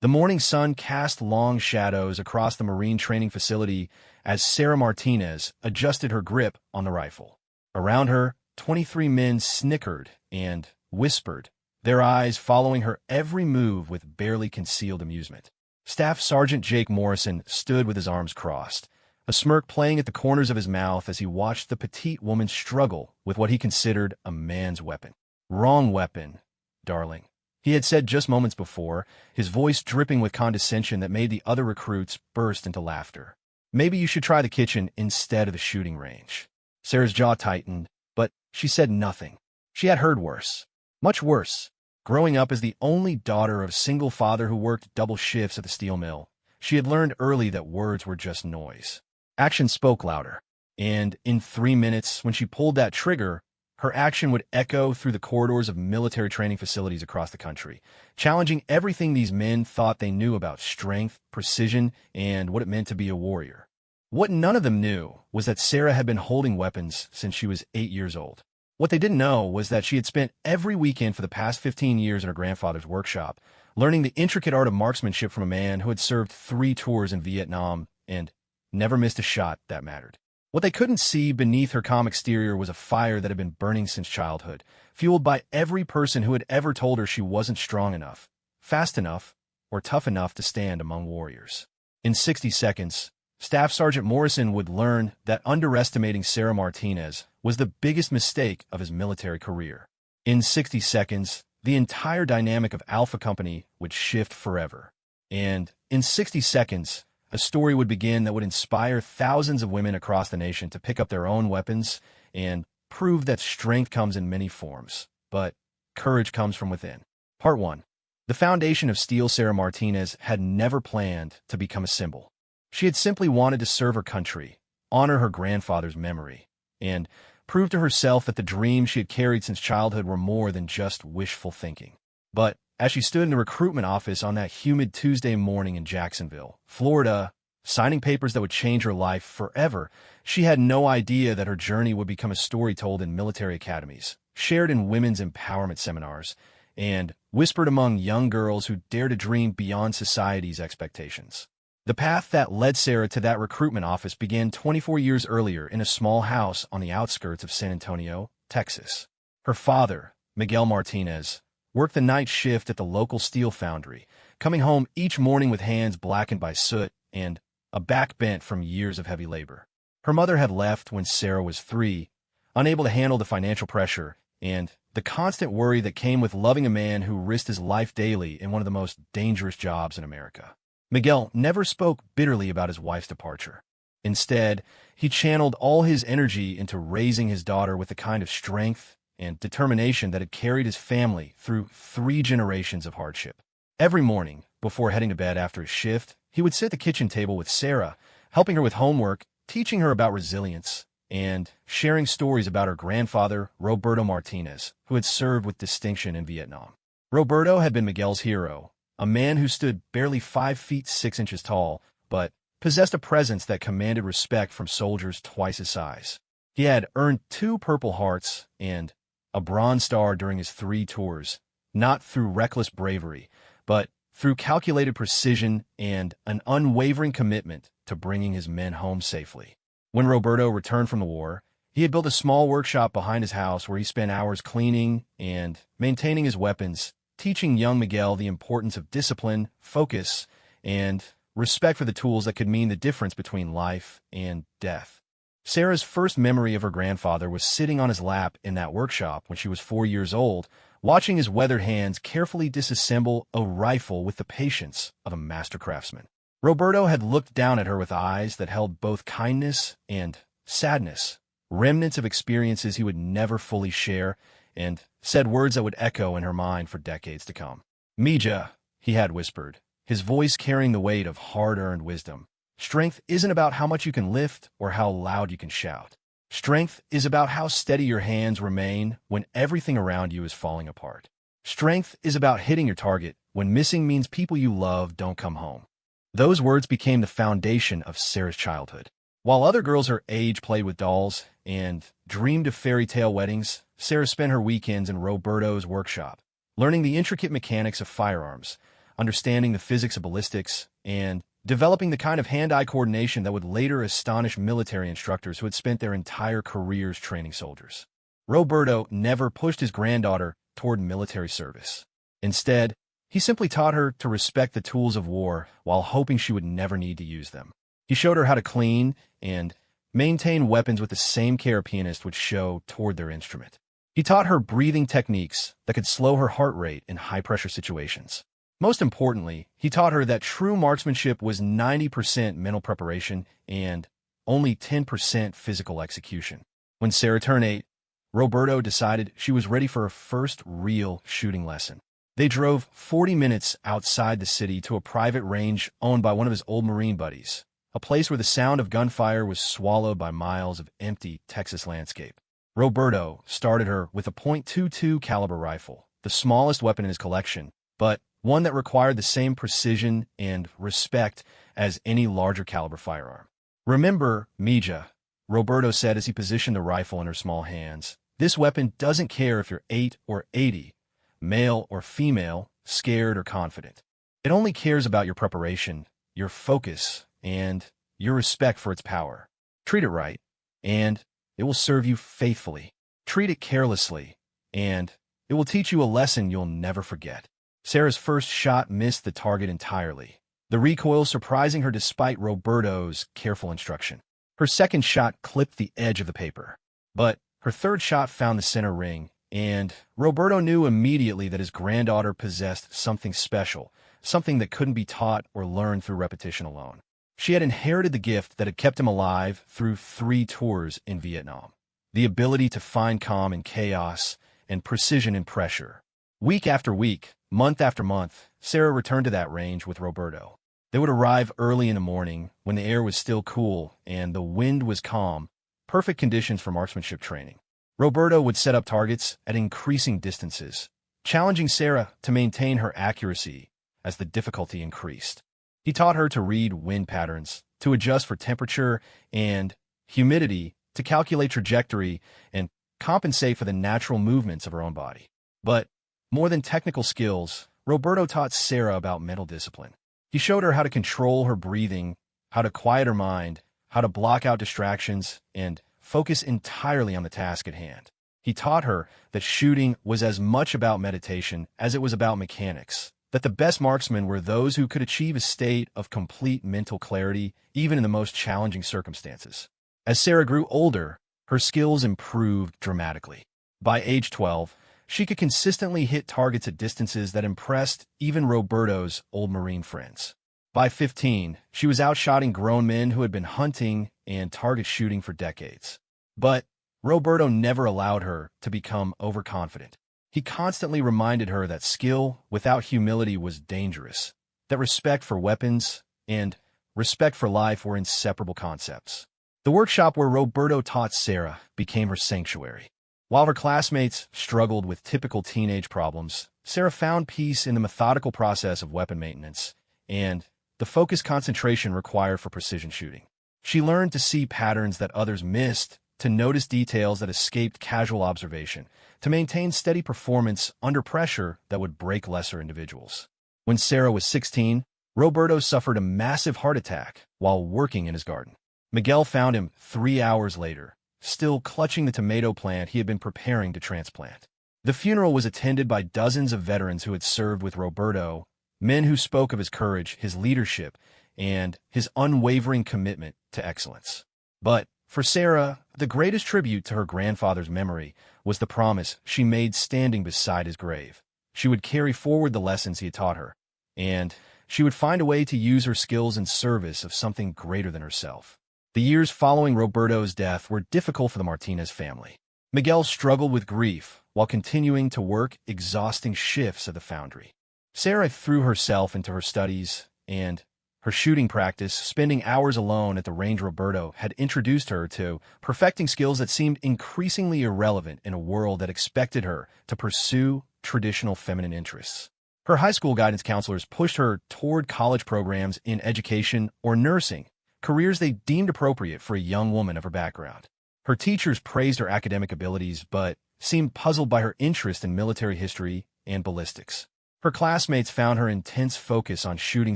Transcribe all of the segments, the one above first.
The morning sun cast long shadows across the Marine training facility as Sarah Martinez adjusted her grip on the rifle. Around her, 23 men snickered and whispered, their eyes following her every move with barely concealed amusement. Staff Sergeant Jake Morrison stood with his arms crossed, a smirk playing at the corners of his mouth as he watched the petite woman struggle with what he considered a man's weapon. "Wrong weapon, darling," he had said just moments before, his voice dripping with condescension that made the other recruits burst into laughter. "Maybe you should try the kitchen instead of the shooting range." Sarah's jaw tightened, but she said nothing. She had heard worse. Much worse. Growing up as the only daughter of a single father who worked double shifts at the steel mill, she had learned early that words were just noise. Action spoke louder, and in 3 minutes, when she pulled that trigger, her action would echo through the corridors of military training facilities across the country, challenging everything these men thought they knew about strength, precision, and what it meant to be a warrior. What none of them knew was that Sarah had been holding weapons since she was 8 years old. What they didn't know was that she had spent every weekend for the past 15 years in her grandfather's workshop, learning the intricate art of marksmanship from a man who had served 3 tours in Vietnam and never missed a shot that mattered. What they couldn't see beneath her calm exterior was a fire that had been burning since childhood, fueled by every person who had ever told her she wasn't strong enough, fast enough, or tough enough to stand among warriors. In 60 seconds, Staff Sergeant Morrison would learn that underestimating Sarah Martinez was the biggest mistake of his military career. In 60 seconds, the entire dynamic of Alpha Company would shift forever. And in 60 seconds, a story would begin that would inspire thousands of women across the nation to pick up their own weapons and prove that strength comes in many forms, but courage comes from within. Part 1. The foundation of steel. Sarah Martinez had never planned to become a symbol. She had simply wanted to serve her country, honor her grandfather's memory, and prove to herself that the dreams she had carried since childhood were more than just wishful thinking. But as she stood in the recruitment office on that humid Tuesday morning in Jacksonville, Florida, signing papers that would change her life forever, she had no idea that her journey would become a story told in military academies, shared in women's empowerment seminars, and whispered among young girls who dare to dream beyond society's expectations. The path that led Sarah to that recruitment office began 24 years earlier in a small house on the outskirts of San Antonio, Texas. Her father, Miguel Martinez, worked the night shift at the local steel foundry, coming home each morning with hands blackened by soot and a back bent from years of heavy labor. Her mother had left when Sarah was 3, unable to handle the financial pressure and the constant worry that came with loving a man who risked his life daily in one of the most dangerous jobs in America. Miguel never spoke bitterly about his wife's departure. Instead, he channeled all his energy into raising his daughter with the kind of strength and determination that had carried his family through 3 generations of hardship. Every morning, before heading to bed after his shift, he would sit at the kitchen table with Sarah, helping her with homework, teaching her about resilience, and sharing stories about her grandfather, Roberto Martinez, who had served with distinction in Vietnam. Roberto had been Miguel's hero, a man who stood barely 5 feet 6 inches tall, but possessed a presence that commanded respect from soldiers twice his size. He had earned 2 Purple Hearts and a Bronze Star during his 3 tours, not through reckless bravery, but through calculated precision and an unwavering commitment to bringing his men home safely. When Roberto returned from the war, he had built a small workshop behind his house where he spent hours cleaning and maintaining his weapons, teaching young Miguel the importance of discipline, focus, and respect for the tools that could mean the difference between life and death. Sarah's first memory of her grandfather was sitting on his lap in that workshop when she was 4 years old, watching his weathered hands carefully disassemble a rifle with the patience of a master craftsman. Roberto had looked down at her with eyes that held both kindness and sadness, remnants of experiences he would never fully share, and said words that would echo in her mind for decades to come. "Mija," he had whispered, his voice carrying the weight of hard-earned wisdom. "Strength isn't about how much you can lift or how loud you can shout. Strength is about how steady your hands remain when everything around you is falling apart. Strength is about hitting your target when missing means people you love don't come home." Those words became the foundation of Sarah's childhood. While other girls her age played with dolls and dreamed of fairy tale weddings, Sarah spent her weekends in Roberto's workshop, learning the intricate mechanics of firearms, understanding the physics of ballistics, and developing the kind of hand-eye coordination that would later astonish military instructors who had spent their entire careers training soldiers. Roberto never pushed his granddaughter toward military service. Instead, he simply taught her to respect the tools of war while hoping she would never need to use them. He showed her how to clean and maintain weapons with the same care a pianist would show toward their instrument. He taught her breathing techniques that could slow her heart rate in high-pressure situations. Most importantly, he taught her that true marksmanship was 90% mental preparation and only 10% physical execution. When Sarah turned 8, Roberto decided she was ready for her first real shooting lesson. They drove 40 minutes outside the city to a private range owned by one of his old Marine buddies, a place where the sound of gunfire was swallowed by miles of empty Texas landscape. Roberto started her with a .22 caliber rifle, the smallest weapon in his collection, but one that required the same precision and respect as any larger caliber firearm. "Remember, Mija," Roberto said as he positioned the rifle in her small hands, "this weapon doesn't care if you're 8 or 80, male or female, scared or confident. It only cares about your preparation, your focus, and your respect for its power. Treat it right, and it will serve you faithfully. Treat it carelessly, and it will teach you a lesson you'll never forget." Sarah's first shot missed the target entirely, the recoil surprising her despite Roberto's careful instruction. Her second shot clipped the edge of the paper, but her third shot found the center ring, and Roberto knew immediately that his granddaughter possessed something special, something that couldn't be taught or learned through repetition alone. She had inherited the gift that had kept him alive through 3 tours in Vietnam, the ability to find calm in chaos and precision in pressure. Week after week, month after month, Sarah returned to that range with Roberto. They would arrive early in the morning when the air was still cool and the wind was calm, perfect conditions for marksmanship training. Roberto would set up targets at increasing distances, challenging Sarah to maintain her accuracy as the difficulty increased. He taught her to read wind patterns, to adjust for temperature and humidity, to calculate trajectory, and compensate for the natural movements of her own body. But more than technical skills, Roberto taught Sarah about mental discipline. He showed her how to control her breathing, how to quiet her mind, how to block out distractions, and focus entirely on the task at hand. He taught her that shooting was as much about meditation as it was about mechanics, that the best marksmen were those who could achieve a state of complete mental clarity even in the most challenging circumstances. As Sarah grew older, her skills improved dramatically. By age 12, she could consistently hit targets at distances that impressed even Roberto's old Marine friends. By 15, she was outshotting grown men who had been hunting and target shooting for decades. But Roberto never allowed her to become overconfident. He constantly reminded her that skill without humility was dangerous, that respect for weapons and respect for life were inseparable concepts. The workshop where Roberto taught Sarah became her sanctuary. While her classmates struggled with typical teenage problems, Sarah found peace in the methodical process of weapon maintenance and the focused concentration required for precision shooting. She learned to see patterns that others missed, to notice details that escaped casual observation, to maintain steady performance under pressure that would break lesser individuals. When Sarah was 16, Roberto suffered a massive heart attack while working in his garden. Miguel found him 3 hours later, still clutching the tomato plant he had been preparing to transplant. The funeral was attended by dozens of veterans who had served with Roberto, men who spoke of his courage, his leadership, and his unwavering commitment to excellence. But for Sarah, the greatest tribute to her grandfather's memory was the promise she made standing beside his grave. She would carry forward the lessons he had taught her, and she would find a way to use her skills in service of something greater than herself. The years following Roberto's death were difficult for the Martinez family. Miguel struggled with grief while continuing to work exhausting shifts at the foundry. Sarah threw herself into her studies and her shooting practice, spending hours alone at the range Roberto had introduced her to, perfecting skills that seemed increasingly irrelevant in a world that expected her to pursue traditional feminine interests. Her high school guidance counselors pushed her toward college programs in education or nursing, careers they deemed appropriate for a young woman of her background. Her teachers praised her academic abilities but seemed puzzled by her interest in military history and ballistics. Her classmates found her intense focus on shooting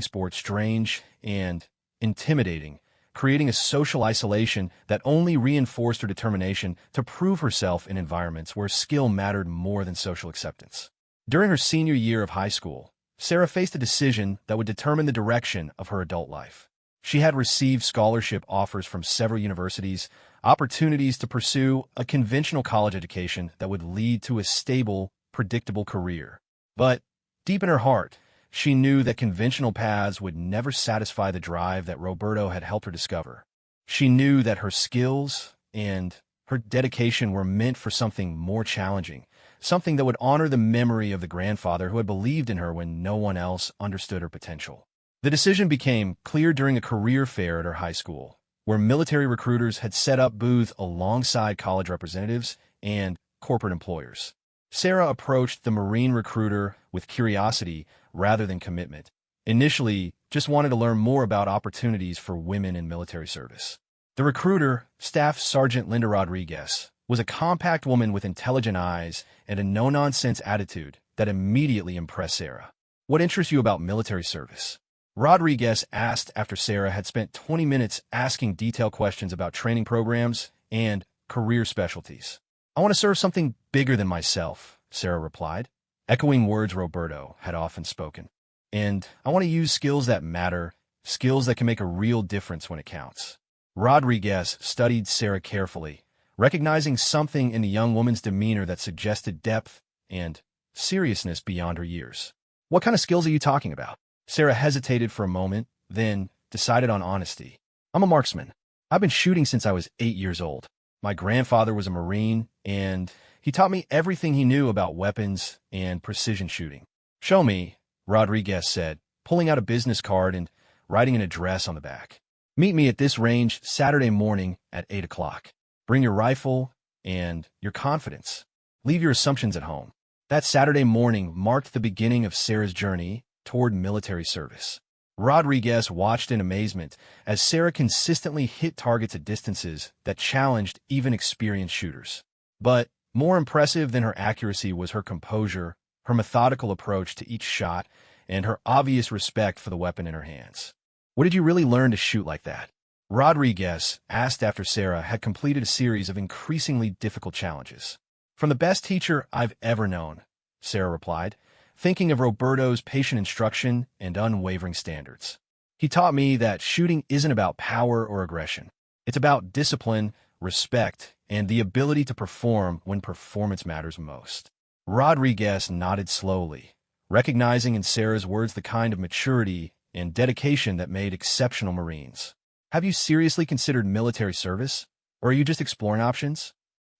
sports strange and intimidating, creating a social isolation that only reinforced her determination to prove herself in environments where skill mattered more than social acceptance. During her senior year of high school, Sarah faced a decision that would determine the direction of her adult life. She had received scholarship offers from several universities, opportunities to pursue a conventional college education that would lead to a stable, predictable career. But deep in her heart, she knew that conventional paths would never satisfy the drive that Roberto had helped her discover. She knew that her skills and her dedication were meant for something more challenging, something that would honor the memory of the grandfather who had believed in her when no one else understood her potential. The decision became clear during a career fair at her high school, where military recruiters had set up booths alongside college representatives and corporate employers. Sarah approached the Marine recruiter with curiosity rather than commitment. Initially, just wanted to learn more about opportunities for women in military service. The recruiter, Staff Sergeant Linda Rodriguez, was a compact woman with intelligent eyes and a no-nonsense attitude that immediately impressed Sarah. "What interests you about military service?" Rodriguez asked after Sarah had spent 20 minutes asking detailed questions about training programs and career specialties. "I want to serve something bigger than myself," Sarah replied, echoing words Roberto had often spoken. "And I want to use skills that matter, skills that can make a real difference when it counts." Rodriguez studied Sarah carefully, recognizing something in the young woman's demeanor that suggested depth and seriousness beyond her years. "What kind of skills are you talking about?" Sarah hesitated for a moment, then decided on honesty. "I'm a marksman. I've been shooting since I was 8 years old. My grandfather was a Marine, and he taught me everything he knew about weapons and precision shooting." "Show me," Rodriguez said, pulling out a business card and writing an address on the back. "Meet me at this range Saturday morning at 8 o'clock. Bring your rifle and your confidence. Leave your assumptions at home." That Saturday morning marked the beginning of Sarah's journey toward military service. Rodriguez watched in amazement as Sarah consistently hit targets at distances that challenged even experienced shooters. But more impressive than her accuracy was her composure, her methodical approach to each shot, and her obvious respect for the weapon in her hands. "What did you really learn to shoot like that?" Rodriguez asked after Sarah had completed a series of increasingly difficult challenges. "From the best teacher I've ever known," Sarah replied, thinking of Roberto's patient instruction and unwavering standards. "He taught me that shooting isn't about power or aggression. It's about discipline, respect, and the ability to perform when performance matters most." Rodriguez nodded slowly, recognizing in Sarah's words the kind of maturity and dedication that made exceptional Marines. "Have you seriously considered military service, or are you just exploring options?"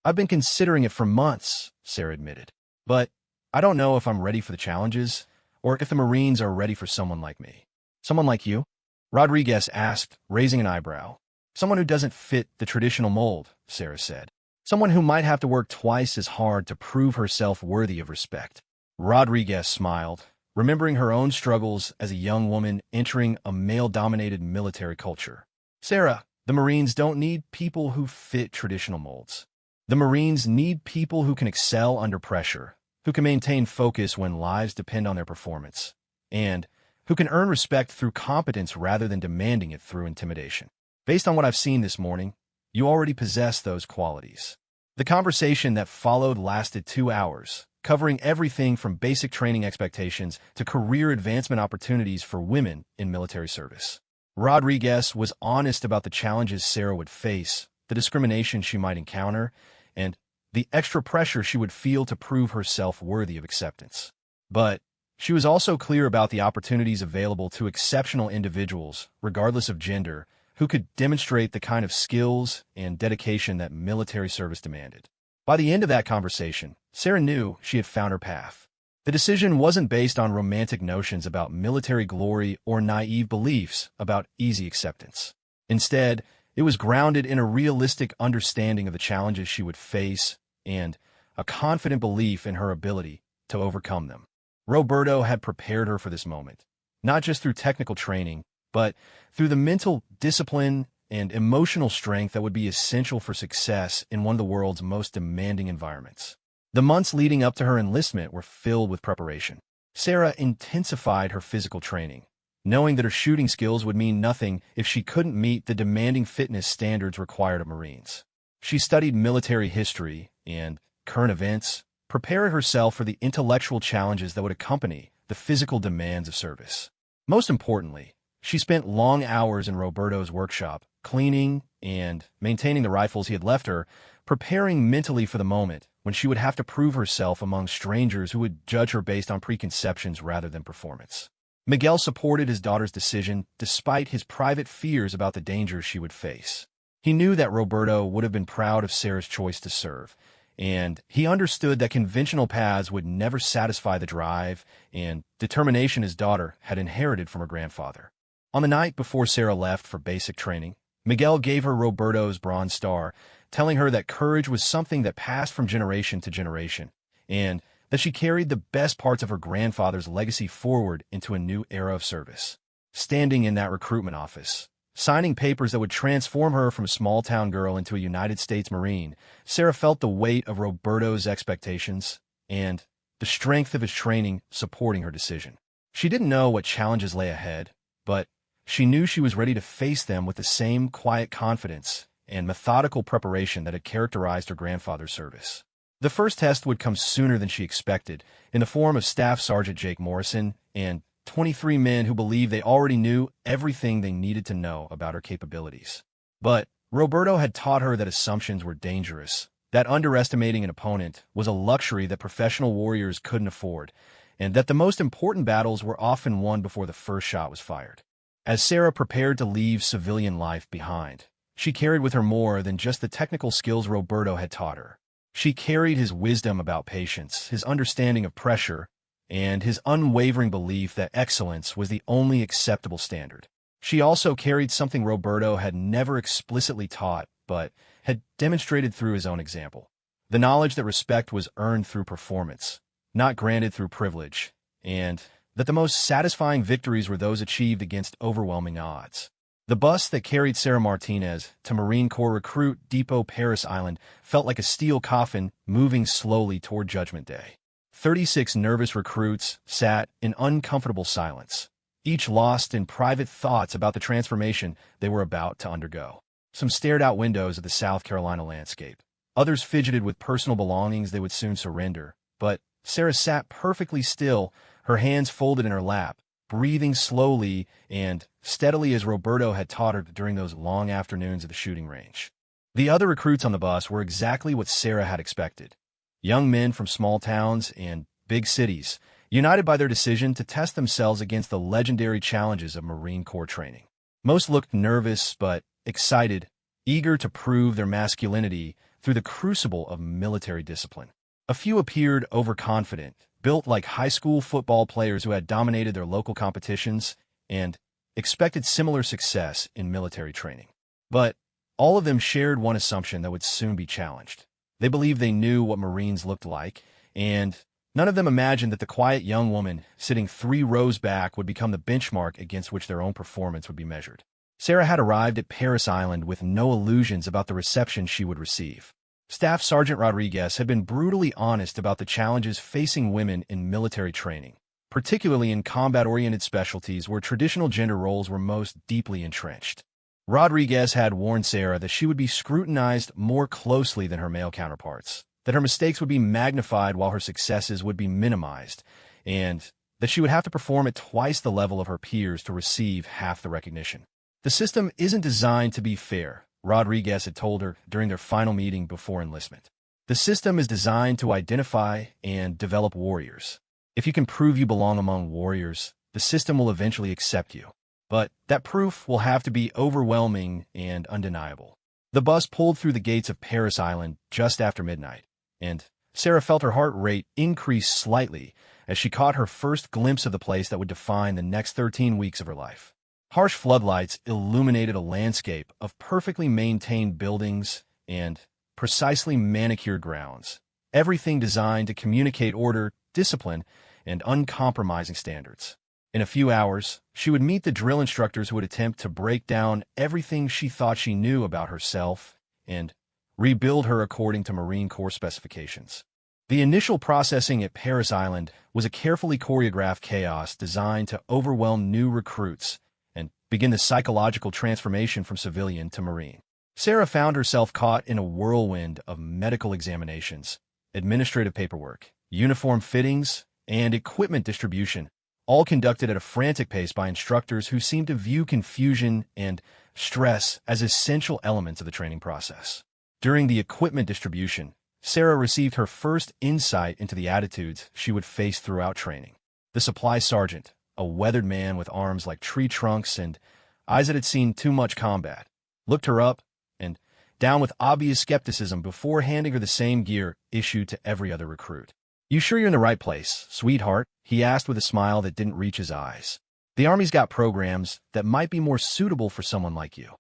"I've been considering it for months," Sarah admitted. "But I don't know if I'm ready for the challenges, or if the Marines are ready for someone like me." "Someone like you?" Rodriguez asked, raising an eyebrow. "Someone who doesn't fit the traditional mold," Sarah said. "Someone who might have to work twice as hard to prove herself worthy of respect." Rodriguez smiled, remembering her own struggles as a young woman entering a male-dominated military culture. "Sarah, the Marines don't need people who fit traditional molds. The Marines need people who can excel under pressure, who can maintain focus when lives depend on their performance, and who can earn respect through competence rather than demanding it through intimidation. Based on what I've seen this morning, you already possess those qualities." The conversation that followed lasted 2 hours, covering everything from basic training expectations to career advancement opportunities for women in military service. Rodriguez was honest about the challenges Sarah would face, the discrimination she might encounter, and the extra pressure she would feel to prove herself worthy of acceptance. But she was also clear about the opportunities available to exceptional individuals, regardless of gender, who could demonstrate the kind of skills and dedication that military service demanded. By the end of that conversation, Sarah knew she had found her path. The decision wasn't based on romantic notions about military glory or naive beliefs about easy acceptance. Instead, it was grounded in a realistic understanding of the challenges she would face and a confident belief in her ability to overcome them. Roberto had prepared her for this moment, not just through technical training, but through the mental discipline and emotional strength that would be essential for success in one of the world's most demanding environments. The months leading up to her enlistment were filled with preparation. Sarah intensified her physical training, knowing that her shooting skills would mean nothing if she couldn't meet the demanding fitness standards required of Marines. She studied military history and current events, preparing herself for the intellectual challenges that would accompany the physical demands of service. Most importantly, she spent long hours in Roberto's workshop, cleaning and maintaining the rifles he had left her, preparing mentally for the moment when she would have to prove herself among strangers who would judge her based on preconceptions rather than performance. Miguel supported his daughter's decision despite his private fears about the dangers she would face. He knew that Roberto would have been proud of Sarah's choice to serve, and he understood that conventional paths would never satisfy the drive and determination his daughter had inherited from her grandfather. On the night before Sarah left for basic training, Miguel gave her Roberto's Bronze Star, telling her that courage was something that passed from generation to generation, and that she carried the best parts of her grandfather's legacy forward into a new era of service. Standing in that recruitment office, signing papers that would transform her from a small-town girl into a United States Marine, Sarah felt the weight of Roberto's expectations and the strength of his training supporting her decision. She didn't know what challenges lay ahead, but she knew she was ready to face them with the same quiet confidence and methodical preparation that had characterized her grandfather's service. The first test would come sooner than she expected, in the form of Staff Sergeant Jake Morrison and 23 men who believed they already knew everything they needed to know about her capabilities. But Roberto had taught her that assumptions were dangerous, that underestimating an opponent was a luxury that professional warriors couldn't afford, and that the most important battles were often won before the first shot was fired. As Sarah prepared to leave civilian life behind, she carried with her more than just the technical skills Roberto had taught her. She carried his wisdom about patience, his understanding of pressure, and his unwavering belief that excellence was the only acceptable standard. She also carried something Roberto had never explicitly taught, but had demonstrated through his own example: the knowledge that respect was earned through performance, not granted through privilege, and that the most satisfying victories were those achieved against overwhelming odds. The bus that carried Sarah Martinez to Marine Corps Recruit Depot Paris Island felt like a steel coffin moving slowly toward Judgment Day. 36 nervous recruits sat in uncomfortable silence, each lost in private thoughts about the transformation they were about to undergo. Some stared out windows at the South Carolina landscape. Others fidgeted with personal belongings they would soon surrender. But Sarah sat perfectly still, her hands folded in her lap, breathing slowly and steadily as Roberto had taught her during those long afternoons at the shooting range. The other recruits on the bus were exactly what Sarah had expected: young men from small towns and big cities, united by their decision to test themselves against the legendary challenges of Marine Corps training. Most looked nervous but excited, eager to prove their masculinity through the crucible of military discipline. A few appeared overconfident, built like high school football players who had dominated their local competitions and expected similar success in military training. But all of them shared one assumption that would soon be challenged. They believed they knew what Marines looked like, and none of them imagined that the quiet young woman sitting 3 rows back would become the benchmark against which their own performance would be measured. Sarah had arrived at Paris Island with no illusions about the reception she would receive. Staff Sergeant Rodriguez had been brutally honest about the challenges facing women in military training, particularly in combat-oriented specialties where traditional gender roles were most deeply entrenched. Rodriguez had warned Sarah that she would be scrutinized more closely than her male counterparts, that her mistakes would be magnified while her successes would be minimized, and that she would have to perform at twice the level of her peers to receive half the recognition. The system isn't designed to be fair, Rodriguez had told her during their final meeting before enlistment. The system is designed to identify and develop warriors. If you can prove you belong among warriors, the system will eventually accept you. But that proof will have to be overwhelming and undeniable. The bus pulled through the gates of Paris Island just after midnight, and Sarah felt her heart rate increase slightly as she caught her first glimpse of the place that would define the next 13 weeks of her life. Harsh floodlights illuminated a landscape of perfectly maintained buildings and precisely manicured grounds, everything designed to communicate order, discipline, and uncompromising standards. In a few hours, she would meet the drill instructors who would attempt to break down everything she thought she knew about herself and rebuild her according to Marine Corps specifications. The initial processing at Paris Island was a carefully choreographed chaos designed to overwhelm new recruits and begin the psychological transformation from civilian to Marine. Sarah found herself caught in a whirlwind of medical examinations, administrative paperwork, uniform fittings, and equipment distribution, all conducted at a frantic pace by instructors who seemed to view confusion and stress as essential elements of the training process. During the equipment distribution, Sarah received her first insight into the attitudes she would face throughout training. The supply sergeant, a weathered man with arms like tree trunks and eyes that had seen too much combat, looked her up and down with obvious skepticism before handing her the same gear issued to every other recruit. "You sure you're in the right place, sweetheart?" he asked with a smile that didn't reach his eyes. "The Army's got programs that might be more suitable for someone like you."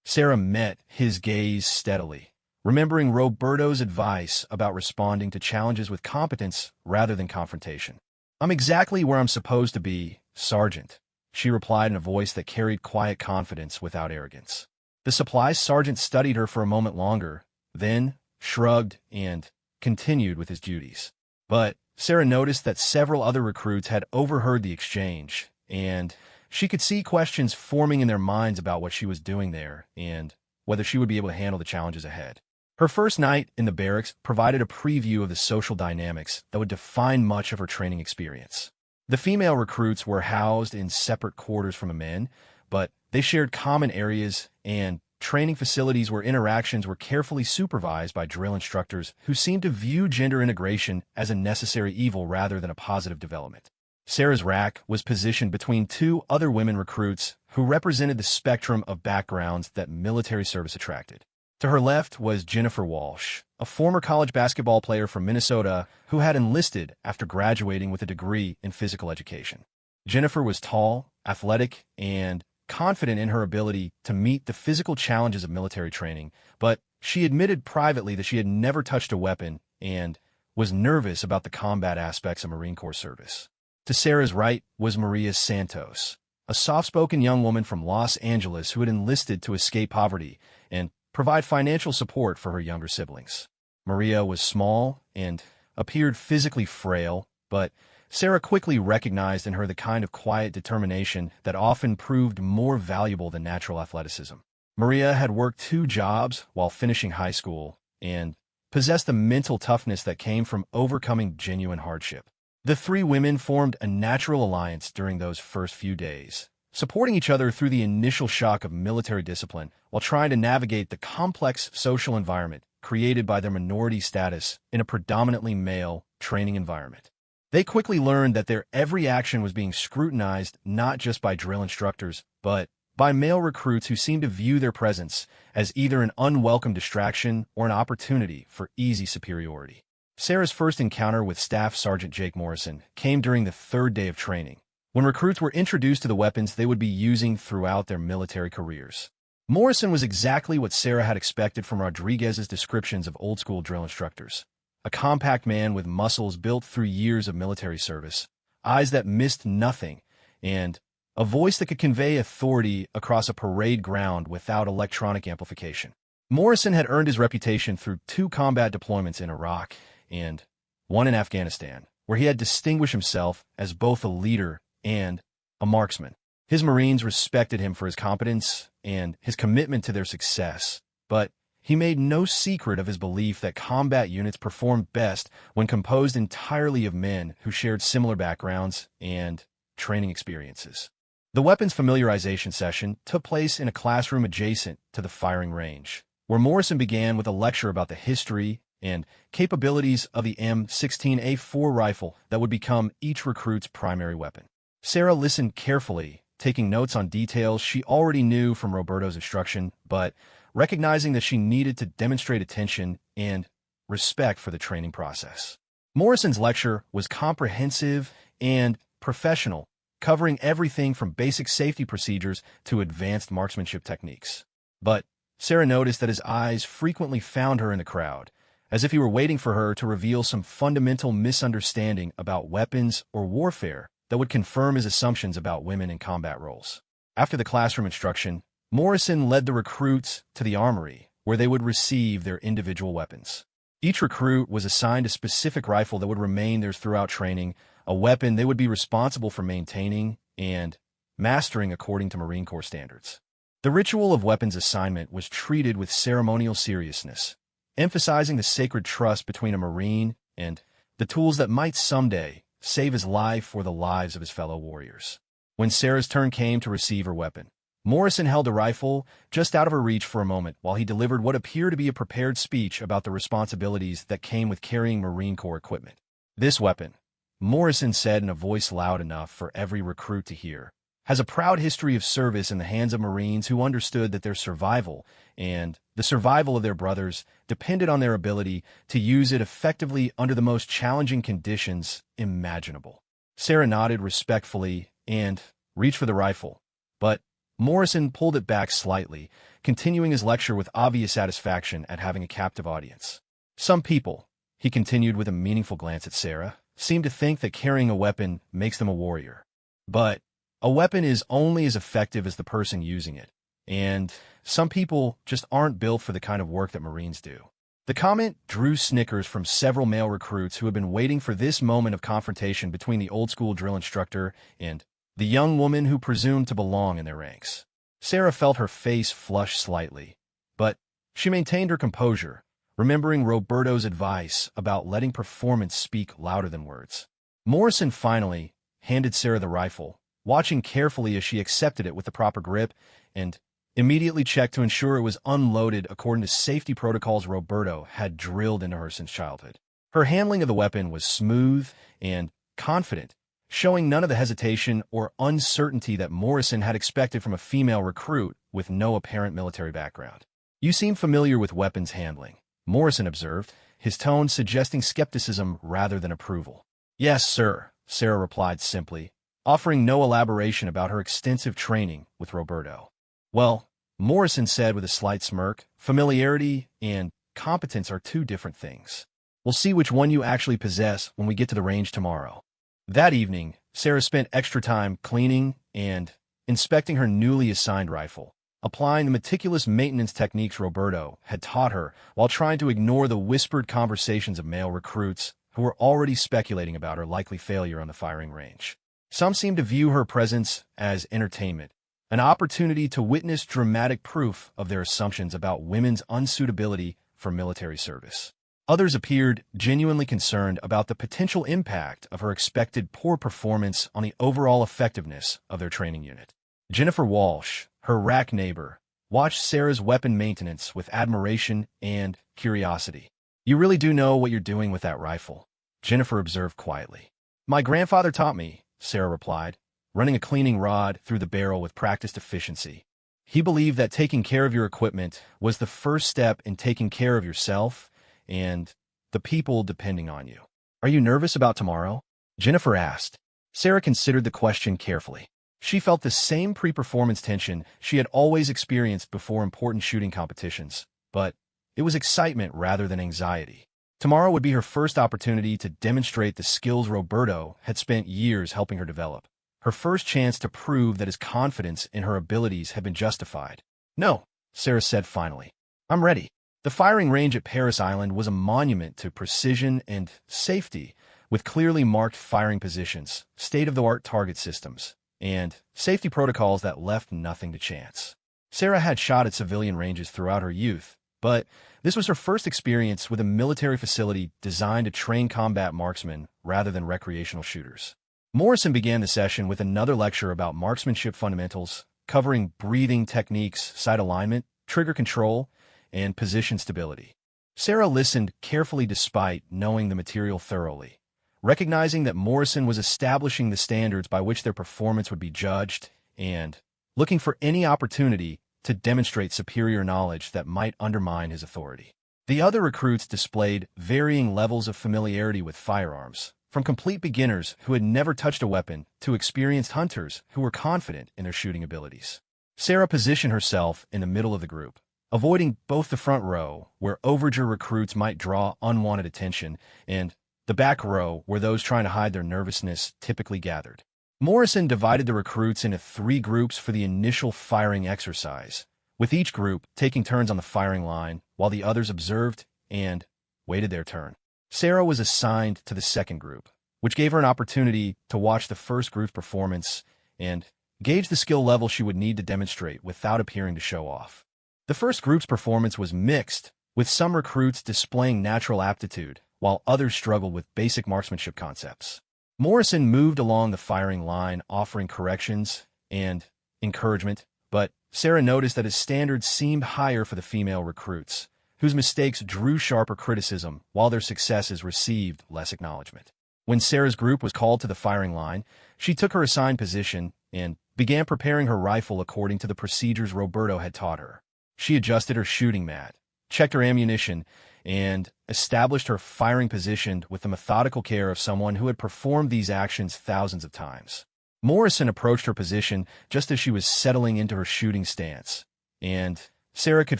Sarah met his gaze steadily, remembering Roberto's advice about responding to challenges with competence rather than confrontation. "I'm exactly where I'm supposed to be, Sergeant," she replied in a voice that carried quiet confidence without arrogance. The supply sergeant studied her for a moment longer, then shrugged and continued with his duties. But Sarah noticed that several other recruits had overheard the exchange, and she could see questions forming in their minds about what she was doing there and whether she would be able to handle the challenges ahead. Her first night in the barracks provided a preview of the social dynamics that would define much of her training experience. The female recruits were housed in separate quarters from the men, but they shared common areas and training facilities where interactions were carefully supervised by drill instructors who seemed to view gender integration as a necessary evil rather than a positive development. Sarah's rack was positioned between two other women recruits who represented the spectrum of backgrounds that military service attracted. To her left was Jennifer Walsh, a former college basketball player from Minnesota who had enlisted after graduating with a degree in physical education. Jennifer was tall, athletic, and confident in her ability to meet the physical challenges of military training, but she admitted privately that she had never touched a weapon and was nervous about the combat aspects of Marine Corps service. To Sarah's right was Maria Santos, a soft-spoken young woman from Los Angeles who had enlisted to escape poverty and provide financial support for her younger siblings. Maria was small and appeared physically frail, but Sarah quickly recognized in her the kind of quiet determination that often proved more valuable than natural athleticism. Maria had worked 2 jobs while finishing high school and possessed the mental toughness that came from overcoming genuine hardship. The 3 women formed a natural alliance during those first few days, supporting each other through the initial shock of military discipline while trying to navigate the complex social environment created by their minority status in a predominantly male training environment. They quickly learned that their every action was being scrutinized not just by drill instructors, but by male recruits who seemed to view their presence as either an unwelcome distraction or an opportunity for easy superiority. Sarah's first encounter with Staff Sergeant Jake Morrison came during the 3rd day of training, when recruits were introduced to the weapons they would be using throughout their military careers. Morrison was exactly what Sarah had expected from Rodriguez's descriptions of old-school drill instructors. A compact man with muscles built through years of military service, eyes that missed nothing, and a voice that could convey authority across a parade ground without electronic amplification. Morrison had earned his reputation through 2 combat deployments in Iraq and 1 in Afghanistan, where he had distinguished himself as both a leader and a marksman. His Marines respected him for his competence and his commitment to their success, but he made no secret of his belief that combat units performed best when composed entirely of men who shared similar backgrounds and training experiences. The weapons familiarization session took place in a classroom adjacent to the firing range, where Morrison began with a lecture about the history and capabilities of the M16A4 rifle that would become each recruit's primary weapon. Sarah listened carefully, taking notes on details she already knew from Roberto's instruction, but recognizing that she needed to demonstrate attention and respect for the training process. Morrison's lecture was comprehensive and professional, covering everything from basic safety procedures to advanced marksmanship techniques. But Sarah noticed that his eyes frequently found her in the crowd, as if he were waiting for her to reveal some fundamental misunderstanding about weapons or warfare that would confirm his assumptions about women in combat roles. After the classroom instruction, Morrison led the recruits to the armory, where they would receive their individual weapons. Each recruit was assigned a specific rifle that would remain theirs throughout training, a weapon they would be responsible for maintaining and mastering according to Marine Corps standards. The ritual of weapons assignment was treated with ceremonial seriousness, emphasizing the sacred trust between a Marine and the tools that might someday save his life or the lives of his fellow warriors. When Sarah's turn came to receive her weapon, Morrison held a rifle just out of her reach for a moment while he delivered what appeared to be a prepared speech about the responsibilities that came with carrying Marine Corps equipment. "This weapon," Morrison said in a voice loud enough for every recruit to hear, "has a proud history of service in the hands of Marines who understood that their survival and the survival of their brothers depended on their ability to use it effectively under the most challenging conditions imaginable." Sarah nodded respectfully and reached for the rifle, but Morrison pulled it back slightly, continuing his lecture with obvious satisfaction at having a captive audience. "Some people," he continued with a meaningful glance at Sarah, "seem to think that carrying a weapon makes them a warrior. But a weapon is only as effective as the person using it, and some people just aren't built for the kind of work that Marines do." The comment drew snickers from several male recruits who had been waiting for this moment of confrontation between the old-school drill instructor and the young woman who presumed to belong in their ranks. Sarah felt her face flush slightly, but she maintained her composure, remembering Roberto's advice about letting performance speak louder than words. Morrison finally handed Sarah the rifle, watching carefully as she accepted it with the proper grip, and immediately checked to ensure it was unloaded according to safety protocols Roberto had drilled into her since childhood. Her handling of the weapon was smooth and confident, showing none of the hesitation or uncertainty that Morrison had expected from a female recruit with no apparent military background. "You seem familiar with weapons handling," Morrison observed, his tone suggesting skepticism rather than approval. "Yes, sir," Sarah replied simply, offering no elaboration about her extensive training with Roberto. "Well," Morrison said with a slight smirk, "familiarity and competence are two different things. We'll see which one you actually possess when we get to the range tomorrow." That evening, Sarah spent extra time cleaning and inspecting her newly assigned rifle, applying the meticulous maintenance techniques Roberto had taught her while trying to ignore the whispered conversations of male recruits who were already speculating about her likely failure on the firing range. Some seemed to view her presence as entertainment, an opportunity to witness dramatic proof of their assumptions about women's unsuitability for military service. Others appeared genuinely concerned about the potential impact of her expected poor performance on the overall effectiveness of their training unit. Jennifer Walsh, her rack neighbor, watched Sarah's weapon maintenance with admiration and curiosity. "You really do know what you're doing with that rifle," Jennifer observed quietly. "My grandfather taught me," Sarah replied, running a cleaning rod through the barrel with practiced efficiency. "He believed that taking care of your equipment was the first step in taking care of yourself and the people depending on you." "Are you nervous about tomorrow?" Jennifer asked. Sarah considered the question carefully. She felt the same pre-performance tension she had always experienced before important shooting competitions, but it was excitement rather than anxiety. Tomorrow would be her first opportunity to demonstrate the skills Roberto had spent years helping her develop. Her first chance to prove that his confidence in her abilities had been justified. "No," Sarah said finally. "I'm ready." The firing range at Paris Island was a monument to precision and safety, with clearly marked firing positions, state-of-the-art target systems, and safety protocols that left nothing to chance. Sarah had shot at civilian ranges throughout her youth, but this was her first experience with a military facility designed to train combat marksmen rather than recreational shooters. Morrison began the session with another lecture about marksmanship fundamentals, covering breathing techniques, sight alignment, trigger control, and position stability. Sarah listened carefully despite knowing the material thoroughly, recognizing that Morrison was establishing the standards by which their performance would be judged and looking for any opportunity to demonstrate superior knowledge that might undermine his authority. The other recruits displayed varying levels of familiarity with firearms, from complete beginners who had never touched a weapon to experienced hunters who were confident in their shooting abilities. Sarah positioned herself in the middle of the group, avoiding both the front row, where overture recruits might draw unwanted attention, and the back row, where those trying to hide their nervousness typically gathered. Morrison divided the recruits into 3 groups for the initial firing exercise, with each group taking turns on the firing line while the others observed and waited their turn. Sarah was assigned to the second group, which gave her an opportunity to watch the first group's performance and gauge the skill level she would need to demonstrate without appearing to show off. The first group's performance was mixed, with some recruits displaying natural aptitude, while others struggled with basic marksmanship concepts. Morrison moved along the firing line, offering corrections and encouragement, but Sarah noticed that his standards seemed higher for the female recruits, whose mistakes drew sharper criticism while their successes received less acknowledgement. When Sarah's group was called to the firing line, she took her assigned position and began preparing her rifle according to the procedures Roberto had taught her. She adjusted her shooting mat, checked her ammunition, and established her firing position with the methodical care of someone who had performed these actions thousands of times. Morrison approached her position just as she was settling into her shooting stance, and Sarah could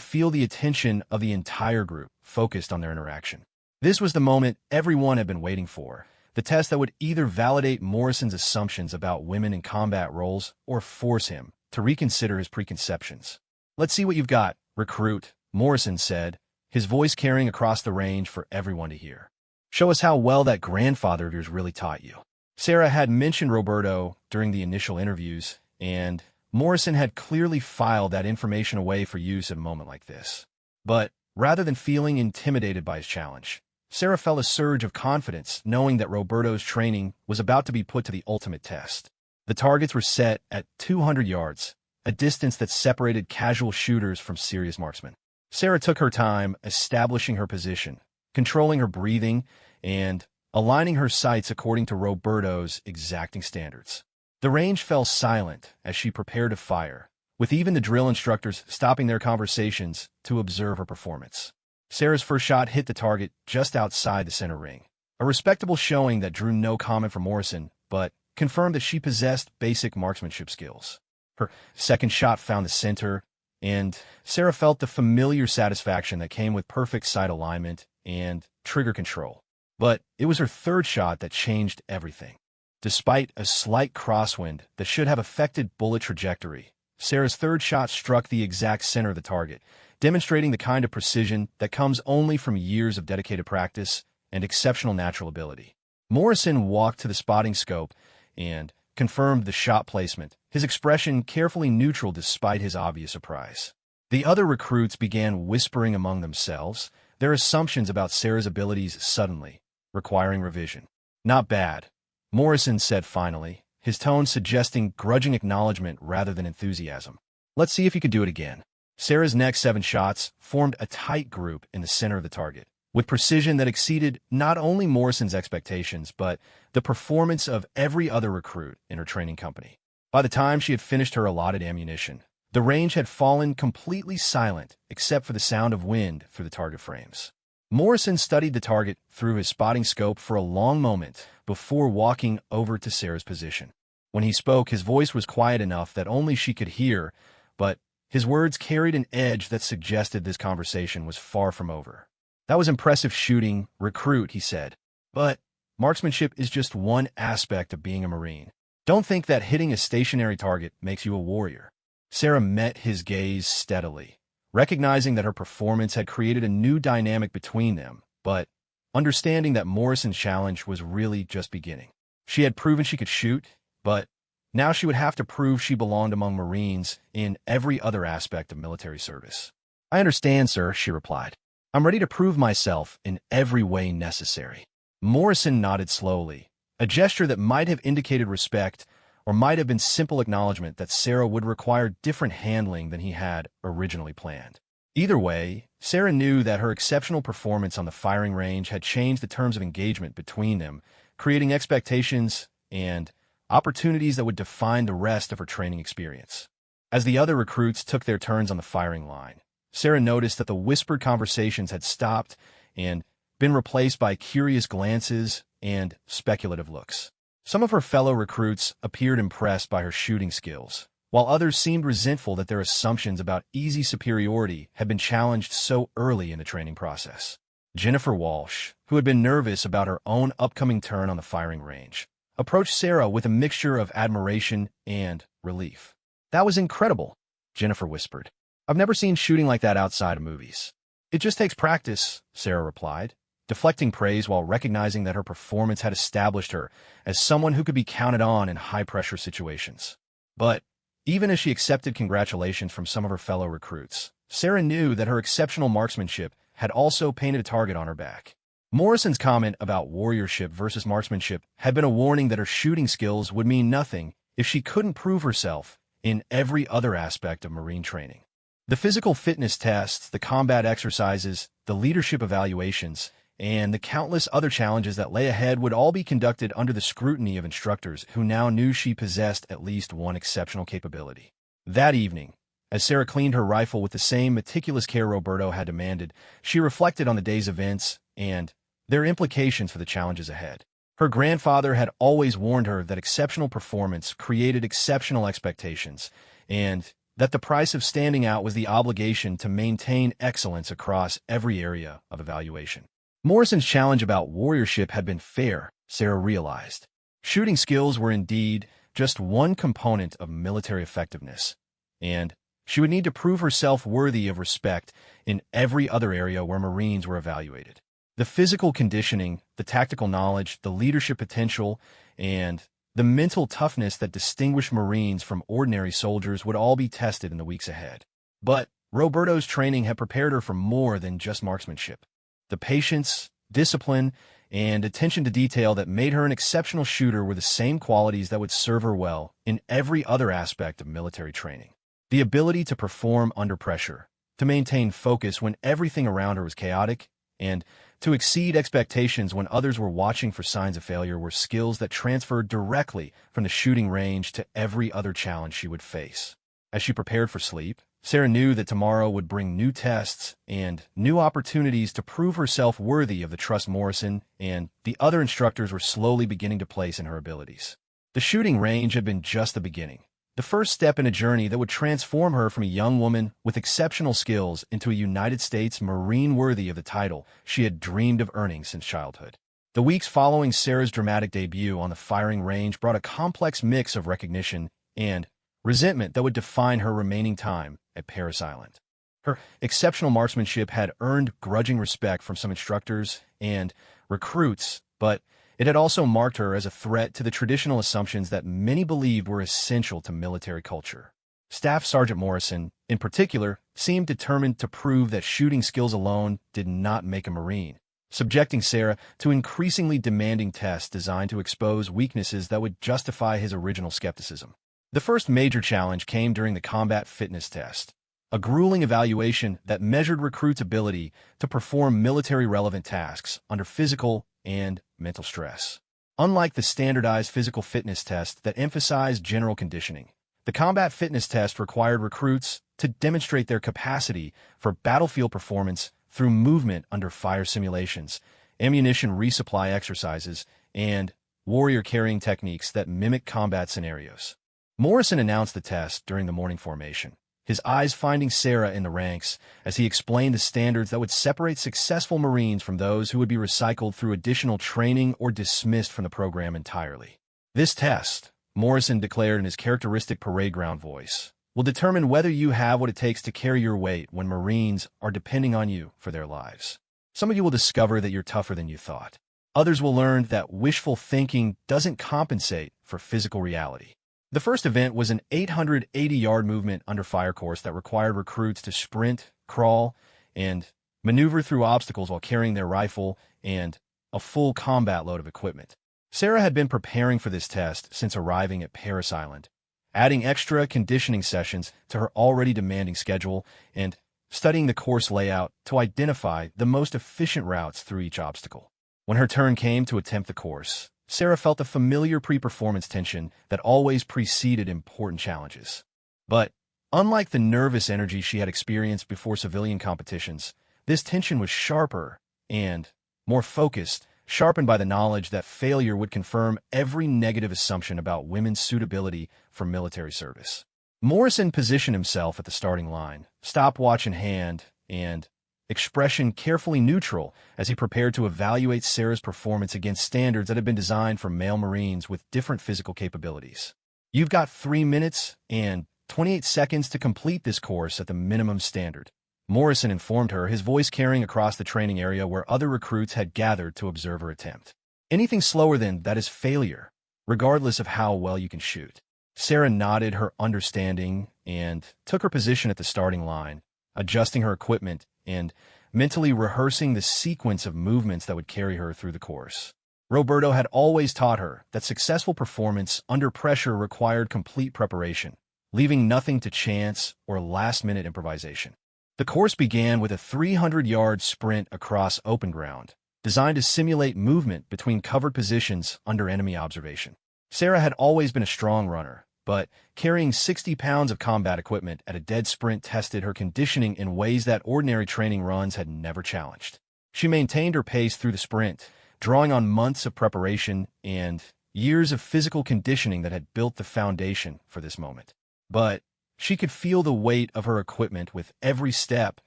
feel the attention of the entire group focused on their interaction. This was the moment everyone had been waiting for, the test that would either validate Morrison's assumptions about women in combat roles or force him to reconsider his preconceptions. "Let's see what you've got, recruit," Morrison said, his voice carrying across the range for everyone to hear. "Show us how well that grandfather of yours really taught you." Sarah had mentioned Roberto during the initial interviews, and Morrison had clearly filed that information away for use at a moment like this. But rather than feeling intimidated by his challenge, Sarah felt a surge of confidence knowing that Roberto's training was about to be put to the ultimate test. The targets were set at 200 yards, a distance that separated casual shooters from serious marksmen. Sarah took her time establishing her position, controlling her breathing, and aligning her sights according to Roberto's exacting standards. The range fell silent as she prepared to fire, with even the drill instructors stopping their conversations to observe her performance. Sarah's first shot hit the target just outside the center ring, a respectable showing that drew no comment from Morrison, but confirmed that she possessed basic marksmanship skills. Her second shot found the center, and Sarah felt the familiar satisfaction that came with perfect sight alignment and trigger control. But it was her third shot that changed everything. Despite a slight crosswind that should have affected bullet trajectory, Sarah's third shot struck the exact center of the target, demonstrating the kind of precision that comes only from years of dedicated practice and exceptional natural ability. Morrison walked to the spotting scope and confirmed the shot placement, his expression carefully neutral despite his obvious surprise. The other recruits began whispering among themselves, their assumptions about Sarah's abilities suddenly requiring revision. "Not bad," Morrison said finally, his tone suggesting grudging acknowledgement rather than enthusiasm. "Let's see if you could do it again." Sarah's next 7 shots formed a tight group in the center of the target, with precision that exceeded not only Morrison's expectations, but the performance of every other recruit in her training company. By the time she had finished her allotted ammunition, the range had fallen completely silent except for the sound of wind through the target frames. Morrison studied the target through his spotting scope for a long moment before walking over to Sarah's position. When he spoke, his voice was quiet enough that only she could hear, but his words carried an edge that suggested this conversation was far from over. "That was impressive shooting, recruit," he said. "But marksmanship is just one aspect of being a Marine. Don't think that hitting a stationary target makes you a warrior." Sarah met his gaze steadily, recognizing that her performance had created a new dynamic between them, but understanding that Morrison's challenge was really just beginning. She had proven she could shoot, but now she would have to prove she belonged among Marines in every other aspect of military service. "I understand, sir," she replied. "I'm ready to prove myself in every way necessary." Morrison nodded slowly, a gesture that might have indicated respect or might have been simple acknowledgement that Sarah would require different handling than he had originally planned. Either way, Sarah knew that her exceptional performance on the firing range had changed the terms of engagement between them, creating expectations and opportunities that would define the rest of her training experience. As the other recruits took their turns on the firing line, Sarah noticed that the whispered conversations had stopped and been replaced by curious glances and speculative looks. Some of her fellow recruits appeared impressed by her shooting skills, while others seemed resentful that their assumptions about easy superiority had been challenged so early in the training process. Jennifer Walsh, who had been nervous about her own upcoming turn on the firing range, approached Sarah with a mixture of admiration and relief. "That was incredible," Jennifer whispered. "I've never seen shooting like that outside of movies." "It just takes practice," Sarah replied, deflecting praise while recognizing that her performance had established her as someone who could be counted on in high-pressure situations. But even as she accepted congratulations from some of her fellow recruits, Sarah knew that her exceptional marksmanship had also painted a target on her back. Morrison's comment about warriorship versus marksmanship had been a warning that her shooting skills would mean nothing if she couldn't prove herself in every other aspect of Marine training. The physical fitness tests, the combat exercises, the leadership evaluations, and the countless other challenges that lay ahead would all be conducted under the scrutiny of instructors who now knew she possessed at least one exceptional capability. That evening, as Sarah cleaned her rifle with the same meticulous care Roberto had demanded, she reflected on the day's events and their implications for the challenges ahead. Her grandfather had always warned her that exceptional performance created exceptional expectations, and that the price of standing out was the obligation to maintain excellence across every area of evaluation. Morrison's challenge about warriorship had been fair, Sarah realized. Shooting skills were indeed just one component of military effectiveness, and she would need to prove herself worthy of respect in every other area where Marines were evaluated. The physical conditioning, the tactical knowledge, the leadership potential, and the mental toughness that distinguished Marines from ordinary soldiers would all be tested in the weeks ahead. But Roberto's training had prepared her for more than just marksmanship. The patience, discipline, and attention to detail that made her an exceptional shooter were the same qualities that would serve her well in every other aspect of military training. The ability to perform under pressure, to maintain focus when everything around her was chaotic, and to exceed expectations when others were watching for signs of failure were skills that transferred directly from the shooting range to every other challenge she would face. As she prepared for sleep, Sarah knew that tomorrow would bring new tests and new opportunities to prove herself worthy of the trust Morrison and the other instructors were slowly beginning to place in her abilities. The shooting range had been just the beginning, the first step in a journey that would transform her from a young woman with exceptional skills into a United States Marine worthy of the title she had dreamed of earning since childhood. The weeks following Sarah's dramatic debut on the firing range brought a complex mix of recognition and resentment that would define her remaining time at Parris Island. Her exceptional marksmanship had earned grudging respect from some instructors and recruits, but it had also marked her as a threat to the traditional assumptions that many believed were essential to military culture. Staff Sergeant Morrison, in particular, seemed determined to prove that shooting skills alone did not make a Marine, subjecting Sarah to increasingly demanding tests designed to expose weaknesses that would justify his original skepticism. The first major challenge came during the combat fitness test, a grueling evaluation that measured recruits' ability to perform military-relevant tasks under physical and mental stress. Unlike the standardized physical fitness test that emphasized general conditioning, the combat fitness test required recruits to demonstrate their capacity for battlefield performance through movement under fire simulations, ammunition resupply exercises, and warrior carrying techniques that mimic combat scenarios. Morrison announced the test during the morning formation, his eyes finding Sarah in the ranks as he explained the standards that would separate successful Marines from those who would be recycled through additional training or dismissed from the program entirely. This test, Morrison declared in his characteristic parade ground voice, will determine whether you have what it takes to carry your weight when Marines are depending on you for their lives. Some of you will discover that you're tougher than you thought. Others will learn that wishful thinking doesn't compensate for physical reality. The first event was an 880-yard movement under fire course that required recruits to sprint, crawl, and maneuver through obstacles while carrying their rifle and a full combat load of equipment. Sarah had been preparing for this test since arriving at Parris Island, adding extra conditioning sessions to her already demanding schedule and studying the course layout to identify the most efficient routes through each obstacle. When her turn came to attempt the course, Sarah felt the familiar pre-performance tension that always preceded important challenges. But unlike the nervous energy she had experienced before civilian competitions, this tension was sharper and more focused, sharpened by the knowledge that failure would confirm every negative assumption about women's suitability for military service. Morrison positioned himself at the starting line, stopwatch in hand, and expression carefully neutral as he prepared to evaluate Sarah's performance against standards that had been designed for male Marines with different physical capabilities. You've got 3 minutes and 28 seconds to complete this course at the minimum standard, Morrison informed her, his voice carrying across the training area where other recruits had gathered to observe her attempt. Anything slower than that is failure, regardless of how well you can shoot. Sarah nodded her understanding and took her position at the starting line, adjusting her equipment and mentally rehearsing the sequence of movements that would carry her through the course. Roberto had always taught her that successful performance under pressure required complete preparation, leaving nothing to chance or last-minute improvisation. The course began with a 300-yard sprint across open ground, designed to simulate movement between covered positions under enemy observation. Sarah had always been a strong runner, but carrying 60 pounds of combat equipment at a dead sprint tested her conditioning in ways that ordinary training runs had never challenged. She maintained her pace through the sprint, drawing on months of preparation and years of physical conditioning that had built the foundation for this moment. But she could feel the weight of her equipment with every step,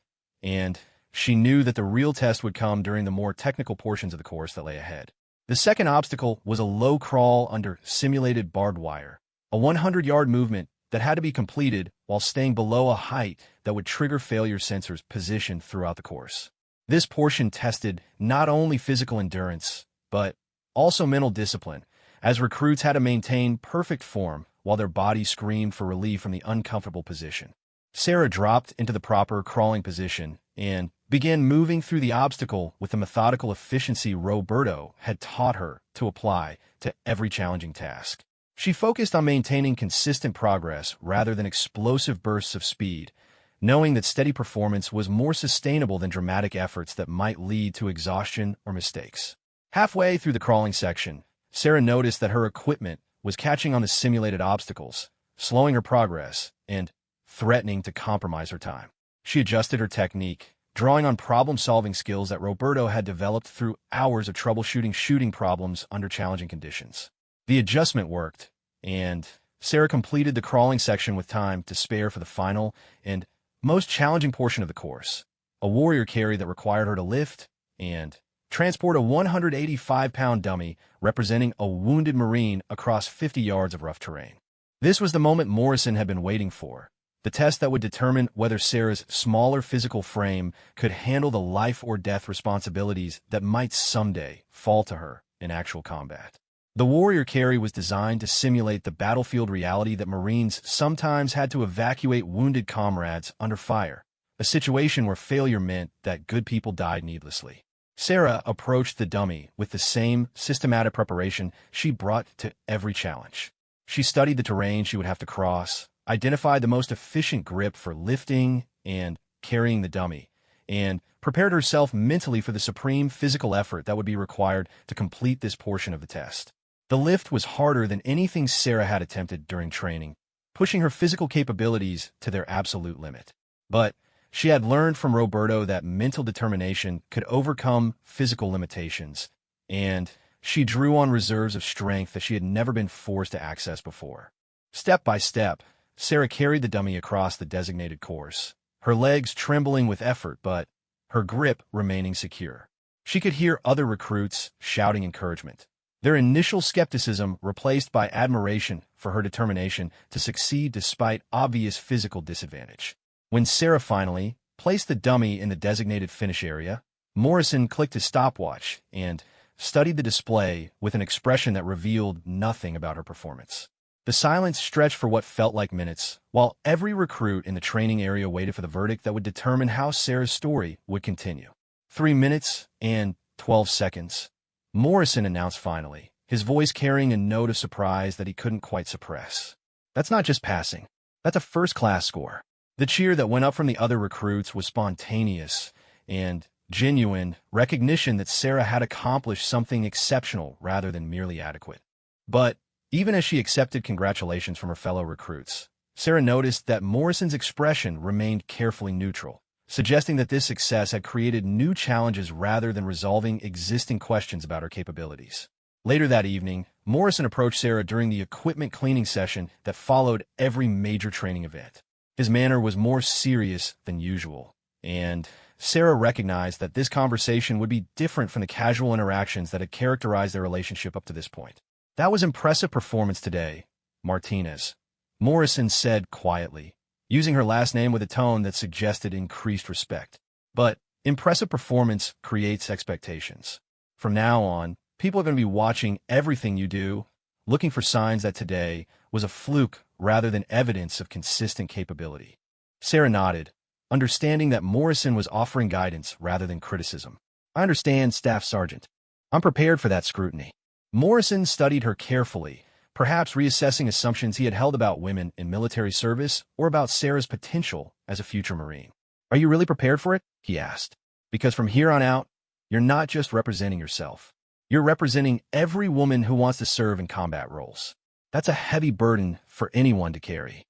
and she knew that the real test would come during the more technical portions of the course that lay ahead. The second obstacle was a low crawl under simulated barbed wire, a 100-yard movement that had to be completed while staying below a height that would trigger failure sensors positioned throughout the course. This portion tested not only physical endurance, but also mental discipline, as recruits had to maintain perfect form while their bodies screamed for relief from the uncomfortable position. Sarah dropped into the proper crawling position and began moving through the obstacle with the methodical efficiency Roberto had taught her to apply to every challenging task. She focused on maintaining consistent progress rather than explosive bursts of speed, knowing that steady performance was more sustainable than dramatic efforts that might lead to exhaustion or mistakes. Halfway through the crawling section, Sarah noticed that her equipment was catching on the simulated obstacles, slowing her progress and threatening to compromise her time. She adjusted her technique, drawing on problem-solving skills that Roberto had developed through hours of troubleshooting shooting problems under challenging conditions. The adjustment worked, and Sarah completed the crawling section with time to spare for the final and most challenging portion of the course, a warrior carry that required her to lift and transport a 185-pound dummy representing a wounded Marine across 50 yards of rough terrain. This was the moment Morrison had been waiting for, the test that would determine whether Sarah's smaller physical frame could handle the life-or-death responsibilities that might someday fall to her in actual combat. The warrior carry was designed to simulate the battlefield reality that Marines sometimes had to evacuate wounded comrades under fire, a situation where failure meant that good people died needlessly. Sarah approached the dummy with the same systematic preparation she brought to every challenge. She studied the terrain she would have to cross, identified the most efficient grip for lifting and carrying the dummy, and prepared herself mentally for the supreme physical effort that would be required to complete this portion of the test. The lift was harder than anything Sarah had attempted during training, pushing her physical capabilities to their absolute limit. But she had learned from Roberto that mental determination could overcome physical limitations, and she drew on reserves of strength that she had never been forced to access before. Step by step, Sarah carried the dummy across the designated course, her legs trembling with effort but her grip remaining secure. She could hear other recruits shouting encouragement, their initial skepticism replaced by admiration for her determination to succeed despite obvious physical disadvantage. When Sarah finally placed the dummy in the designated finish area, Morrison clicked his stopwatch and studied the display with an expression that revealed nothing about her performance. The silence stretched for what felt like minutes, while every recruit in the training area waited for the verdict that would determine how Sarah's story would continue. 3 minutes and 12 seconds. Morrison announced finally, his voice carrying a note of surprise that he couldn't quite suppress. That's not just passing. That's a first-class score. The cheer that went up from the other recruits was spontaneous and genuine recognition that Sarah had accomplished something exceptional rather than merely adequate. But even as she accepted congratulations from her fellow recruits, Sarah noticed that Morrison's expression remained carefully neutral, suggesting that this success had created new challenges rather than resolving existing questions about her capabilities. Later that evening, Morrison approached Sarah during the equipment cleaning session that followed every major training event. His manner was more serious than usual, and Sarah recognized that this conversation would be different from the casual interactions that had characterized their relationship up to this point. "That was impressive performance today, Martinez," Morrison said quietly. using her last name with a tone that suggested increased respect. But impressive performance creates expectations. From now on, people are going to be watching everything you do, looking for signs that today was a fluke rather than evidence of consistent capability. Sarah nodded, understanding that Morrison was offering guidance rather than criticism. I understand, Staff Sergeant. I'm prepared for that scrutiny. Morrison studied her carefully, perhaps reassessing assumptions he had held about women in military service or about Sarah's potential as a future Marine. Are you really prepared for it? He asked. Because from here on out, you're not just representing yourself. You're representing every woman who wants to serve in combat roles. That's a heavy burden for anyone to carry.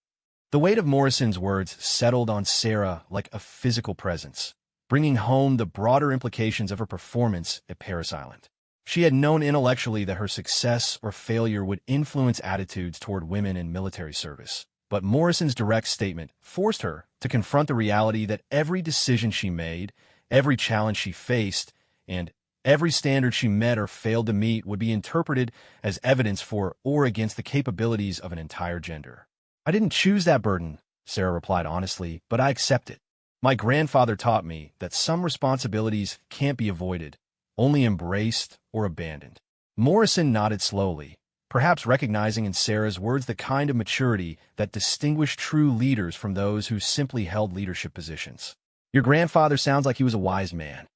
The weight of Morrison's words settled on Sarah like a physical presence, bringing home the broader implications of her performance at Paris Island. She had known intellectually that her success or failure would influence attitudes toward women in military service, but Morrison's direct statement forced her to confront the reality that every decision she made, every challenge she faced, and every standard she met or failed to meet would be interpreted as evidence for or against the capabilities of an entire gender. I didn't choose that burden, Sarah replied honestly, but I accept it. My grandfather taught me that some responsibilities can't be avoided, only embraced or abandoned. Morrison nodded slowly, perhaps recognizing in Sarah's words the kind of maturity that distinguished true leaders from those who simply held leadership positions. Your grandfather sounds like he was a wise man.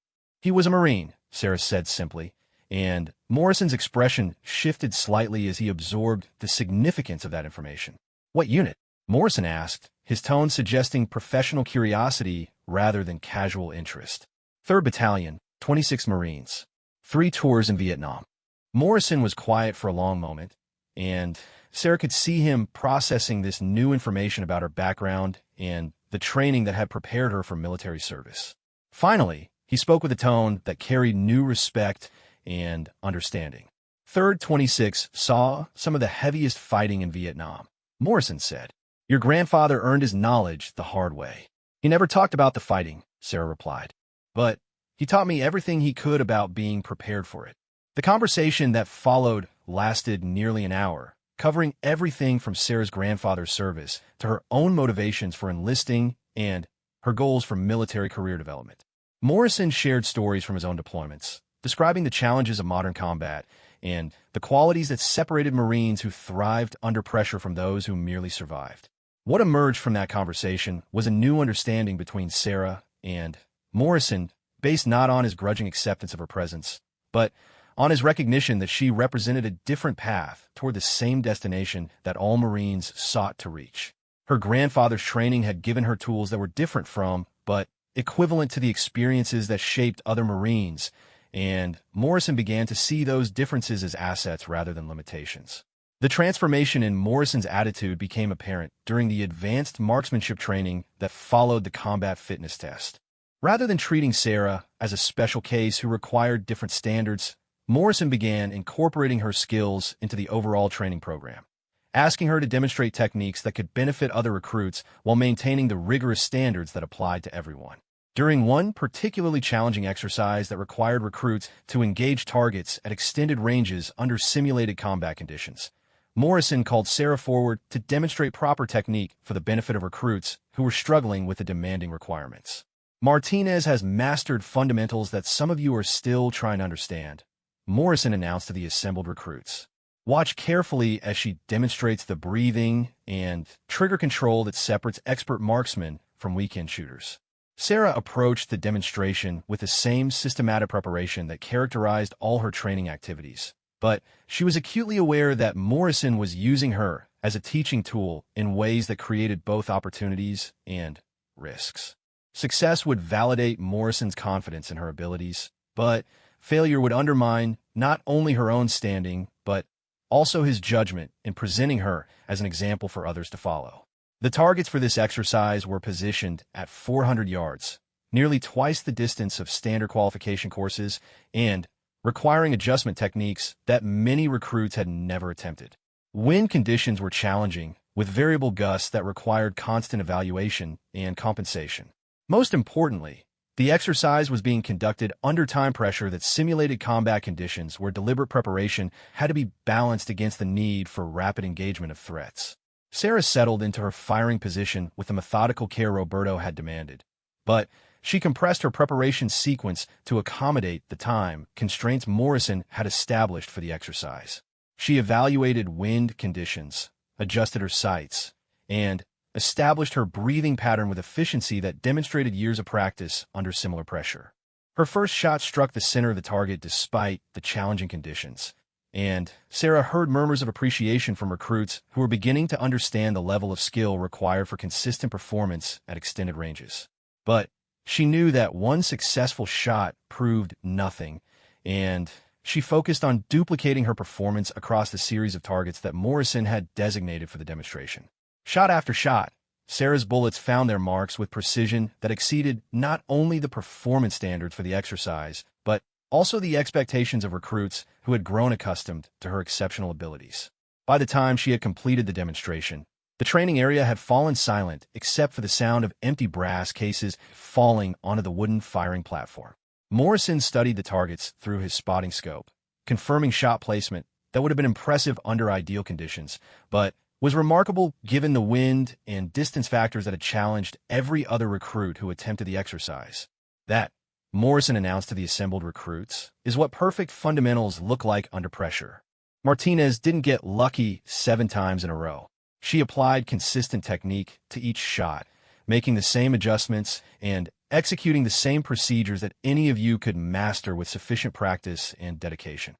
He was a Marine, Sarah said simply, and Morrison's expression shifted slightly as he absorbed the significance of that information. What unit? Morrison asked, his tone suggesting professional curiosity rather than casual interest. 3rd Battalion, 26 Marines. 3 tours in Vietnam. Morrison was quiet for a long moment, and Sarah could see him processing this new information about her background and the training that had prepared her for military service. Finally, he spoke with a tone that carried new respect and understanding. 3rd 26 saw some of the heaviest fighting in Vietnam. Morrison said, Your grandfather earned his knowledge the hard way. He never talked about the fighting, Sarah replied. But he taught me everything he could about being prepared for it. The conversation that followed lasted nearly an hour, covering everything from Sarah's grandfather's service to her own motivations for enlisting and her goals for military career development. Morrison shared stories from his own deployments, describing the challenges of modern combat and the qualities that separated Marines who thrived under pressure from those who merely survived. What emerged from that conversation was a new understanding between Sarah and Morrison, based not on his grudging acceptance of her presence, but on his recognition that she represented a different path toward the same destination that all Marines sought to reach. Her grandfather's training had given her tools that were different from, but equivalent to the experiences that shaped other Marines, and Morrison began to see those differences as assets rather than limitations. The transformation in Morrison's attitude became apparent during the advanced marksmanship training that followed the combat fitness test. Rather than treating Sarah as a special case who required different standards, Morrison began incorporating her skills into the overall training program, asking her to demonstrate techniques that could benefit other recruits while maintaining the rigorous standards that applied to everyone. During one particularly challenging exercise that required recruits to engage targets at extended ranges under simulated combat conditions, Morrison called Sarah forward to demonstrate proper technique for the benefit of recruits who were struggling with the demanding requirements. Martinez has mastered fundamentals that some of you are still trying to understand, Morrison announced to the assembled recruits. Watch carefully as she demonstrates the breathing and trigger control that separates expert marksmen from weekend shooters. Sarah approached the demonstration with the same systematic preparation that characterized all her training activities, but she was acutely aware that Morrison was using her as a teaching tool in ways that created both opportunities and risks. Success would validate Morrison's confidence in her abilities, but failure would undermine not only her own standing, but also his judgment in presenting her as an example for others to follow. The targets for this exercise were positioned at 400 yards, nearly twice the distance of standard qualification courses, and requiring adjustment techniques that many recruits had never attempted. Wind conditions were challenging, with variable gusts that required constant evaluation and compensation. Most importantly, the exercise was being conducted under time pressure that simulated combat conditions where deliberate preparation had to be balanced against the need for rapid engagement of threats. Sarah settled into her firing position with the methodical care Roberto had demanded. But she compressed her preparation sequence to accommodate the time constraints Morrison had established for the exercise. She evaluated wind conditions, adjusted her sights, and established her breathing pattern with efficiency that demonstrated years of practice under similar pressure. Her first shot struck the center of the target despite the challenging conditions, and Sarah heard murmurs of appreciation from recruits who were beginning to understand the level of skill required for consistent performance at extended ranges. But she knew that one successful shot proved nothing, and she focused on duplicating her performance across the series of targets that Morrison had designated for the demonstration. Shot after shot, Sarah's bullets found their marks with precision that exceeded not only the performance standards for the exercise, but also the expectations of recruits who had grown accustomed to her exceptional abilities. By the time she had completed the demonstration, the training area had fallen silent except for the sound of empty brass cases falling onto the wooden firing platform. Morrison studied the targets through his spotting scope, confirming shot placement that would have been impressive under ideal conditions, but was remarkable given the wind and distance factors that had challenged every other recruit who attempted the exercise. That, Morrison announced to the assembled recruits, is what perfect fundamentals look like under pressure. Martinez didn't get lucky 7 times in a row. She applied consistent technique to each shot, making the same adjustments and executing the same procedures that any of you could master with sufficient practice and dedication.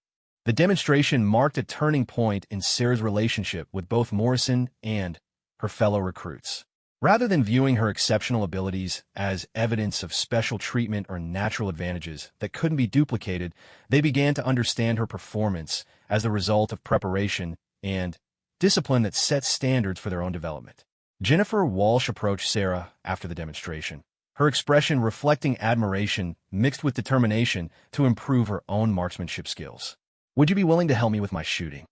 The demonstration marked a turning point in Sarah's relationship with both Morrison and her fellow recruits. Rather than viewing her exceptional abilities as evidence of special treatment or natural advantages that couldn't be duplicated, they began to understand her performance as the result of preparation and discipline that set standards for their own development. Jennifer Walsh approached Sarah after the demonstration, her expression reflecting admiration mixed with determination to improve her own marksmanship skills. "Would you be willing to help me with my shooting?"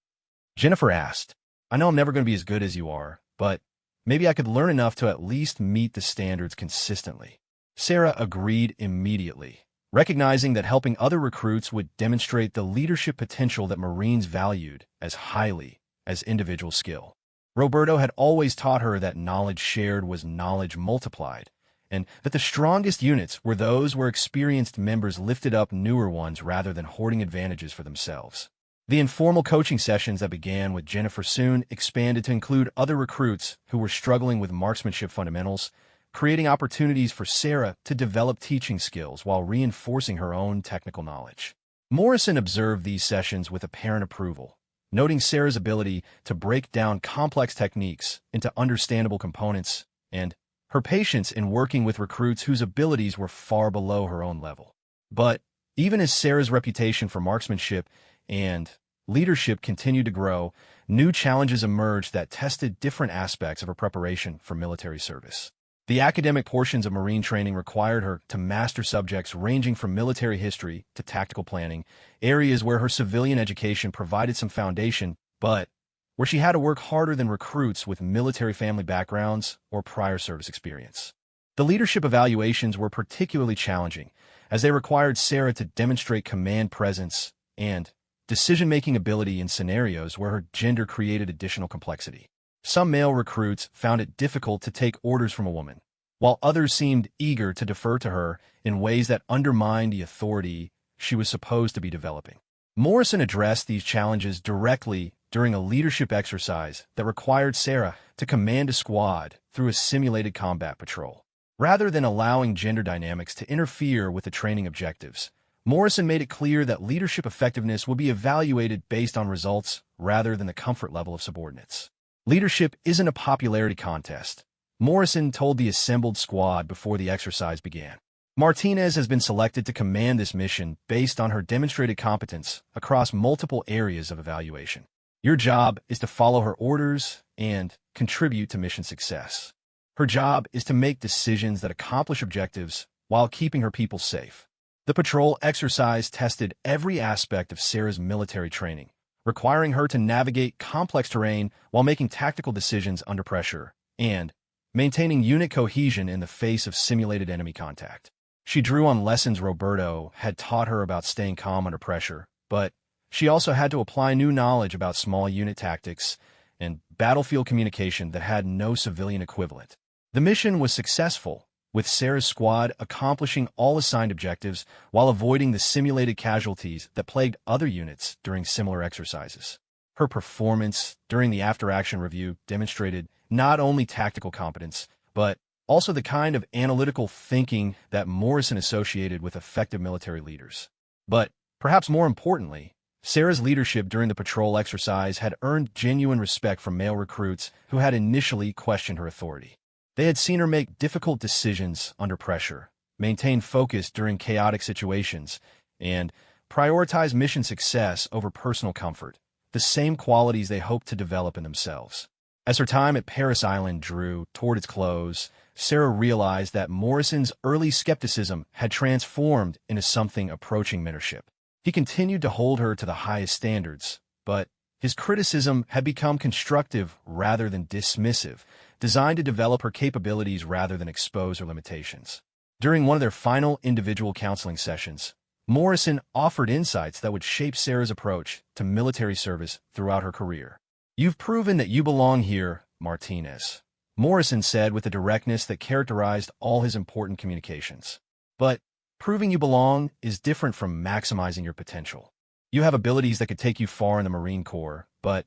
Jennifer asked. "I know I'm never going to be as good as you are, but maybe I could learn enough to at least meet the standards consistently." Sarah agreed immediately, recognizing that helping other recruits would demonstrate the leadership potential that Marines valued as highly as individual skill. Roberto had always taught her that knowledge shared was knowledge multiplied, and that the strongest units were those where experienced members lifted up newer ones rather than hoarding advantages for themselves. The informal coaching sessions that began with Jennifer soon expanded to include other recruits who were struggling with marksmanship fundamentals, creating opportunities for Sarah to develop teaching skills while reinforcing her own technical knowledge. Morrison observed these sessions with apparent approval, noting Sarah's ability to break down complex techniques into understandable components and her patience in working with recruits whose abilities were far below her own level. But even as Sarah's reputation for marksmanship and leadership continued to grow, new challenges emerged that tested different aspects of her preparation for military service. The academic portions of Marine training required her to master subjects ranging from military history to tactical planning, areas where her civilian education provided some foundation, but where she had to work harder than recruits with military family backgrounds or prior service experience. The leadership evaluations were particularly challenging, as they required Sarah to demonstrate command presence and decision-making ability in scenarios where her gender created additional complexity. Some male recruits found it difficult to take orders from a woman, while others seemed eager to defer to her in ways that undermined the authority she was supposed to be developing. Morrison addressed these challenges directly during a leadership exercise that required Sarah to command a squad through a simulated combat patrol. Rather than allowing gender dynamics to interfere with the training objectives, Morrison made it clear that leadership effectiveness would be evaluated based on results rather than the comfort level of subordinates. "Leadership isn't a popularity contest," Morrison told the assembled squad before the exercise began. "Martinez has been selected to command this mission based on her demonstrated competence across multiple areas of evaluation. Your job is to follow her orders and contribute to mission success. Her job is to make decisions that accomplish objectives while keeping her people safe." The patrol exercise tested every aspect of Sarah's military training, requiring her to navigate complex terrain while making tactical decisions under pressure and maintaining unit cohesion in the face of simulated enemy contact. She drew on lessons Roberto had taught her about staying calm under pressure, but she also had to apply new knowledge about small unit tactics and battlefield communication that had no civilian equivalent. The mission was successful, with Sarah's squad accomplishing all assigned objectives while avoiding the simulated casualties that plagued other units during similar exercises. Her performance during the after-action review demonstrated not only tactical competence, but also the kind of analytical thinking that Morrison associated with effective military leaders. But, perhaps more importantly, Sarah's leadership during the patrol exercise had earned genuine respect from male recruits who had initially questioned her authority. They had seen her make difficult decisions under pressure, maintain focus during chaotic situations, and prioritize mission success over personal comfort, the same qualities they hoped to develop in themselves. As her time at Parris Island drew toward its close, Sarah realized that Morrison's early skepticism had transformed into something approaching mentorship. He continued to hold her to the highest standards, but his criticism had become constructive rather than dismissive, designed to develop her capabilities rather than expose her limitations. During one of their final individual counseling sessions, Morrison offered insights that would shape Sarah's approach to military service throughout her career. "You've proven that you belong here, Martinez," Morrison said with a directness that characterized all his important communications. "But proving you belong is different from maximizing your potential. You have abilities that could take you far in the Marine Corps, but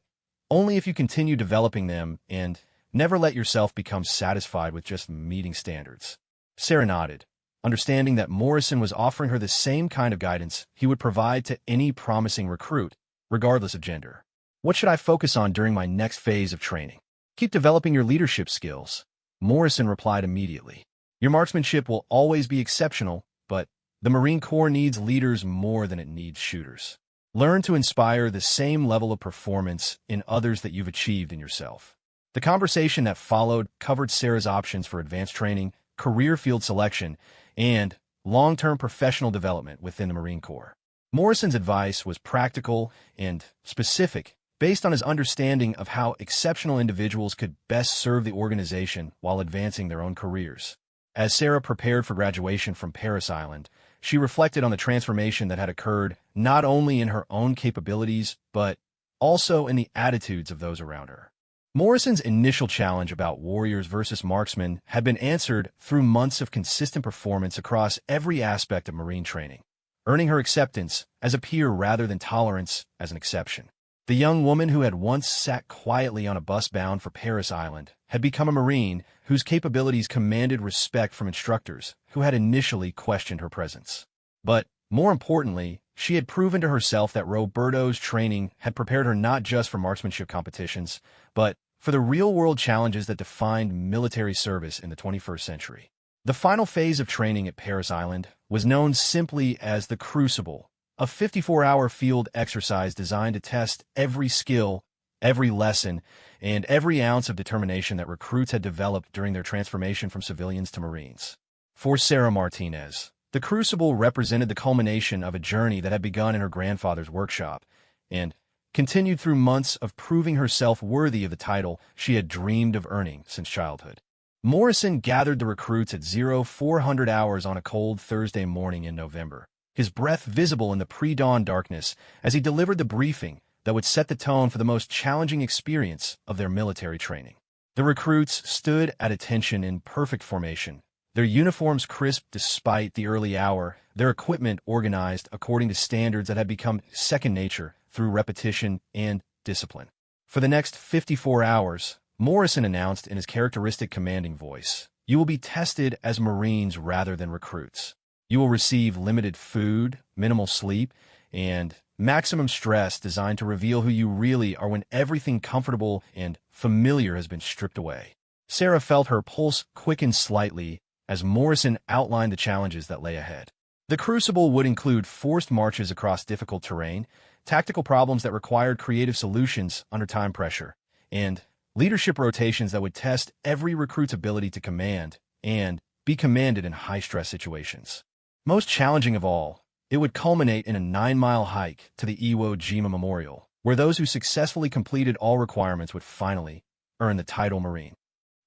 only if you continue developing them and never let yourself become satisfied with just meeting standards." Sarah nodded, understanding that Morrison was offering her the same kind of guidance he would provide to any promising recruit, regardless of gender. "What should I focus on during my next phase of training?" "Keep developing your leadership skills," Morrison replied immediately. "Your marksmanship will always be exceptional, but the Marine Corps needs leaders more than it needs shooters. Learn to inspire the same level of performance in others that you've achieved in yourself." The conversation that followed covered Sarah's options for advanced training, career field selection, and long-term professional development within the Marine Corps. Morrison's advice was practical and specific, based on his understanding of how exceptional individuals could best serve the organization while advancing their own careers. As Sarah prepared for graduation from Parris Island, she reflected on the transformation that had occurred not only in her own capabilities, but also in the attitudes of those around her. Morrison's initial challenge about warriors versus marksmen had been answered through months of consistent performance across every aspect of Marine training, earning her acceptance as a peer rather than tolerance as an exception. The young woman who had once sat quietly on a bus bound for Parris Island had become a Marine whose capabilities commanded respect from instructors who had initially questioned her presence. But, more importantly, she had proven to herself that Roberto's training had prepared her not just for marksmanship competitions, but for the real-world challenges that defined military service in the 21st century. The final phase of training at Parris Island was known simply as the Crucible, a 54-hour field exercise designed to test every skill, every lesson, and every ounce of determination that recruits had developed during their transformation from civilians to Marines. For Sarah Martinez, the Crucible represented the culmination of a journey that had begun in her grandfather's workshop and continued through months of proving herself worthy of the title she had dreamed of earning since childhood. Morrison gathered the recruits at 0400 hours on a cold Thursday morning in November, his breath visible in the pre-dawn darkness as he delivered the briefing that would set the tone for the most challenging experience of their military training. The recruits stood at attention in perfect formation, their uniforms crisp despite the early hour, their equipment organized according to standards that had become second nature through repetition and discipline. For the next 54 hours, Morrison announced in his characteristic commanding voice, "You will be tested as Marines rather than recruits. You will receive limited food, minimal sleep, and maximum stress designed to reveal who you really are when everything comfortable and familiar has been stripped away." Sarah felt her pulse quicken slightly as Morrison outlined the challenges that lay ahead. The Crucible would include forced marches across difficult terrain, tactical problems that required creative solutions under time pressure, and leadership rotations that would test every recruit's ability to command and be commanded in high-stress situations. Most challenging of all, it would culminate in a 9-mile hike to the Iwo Jima Memorial, where those who successfully completed all requirements would finally earn the title Marine.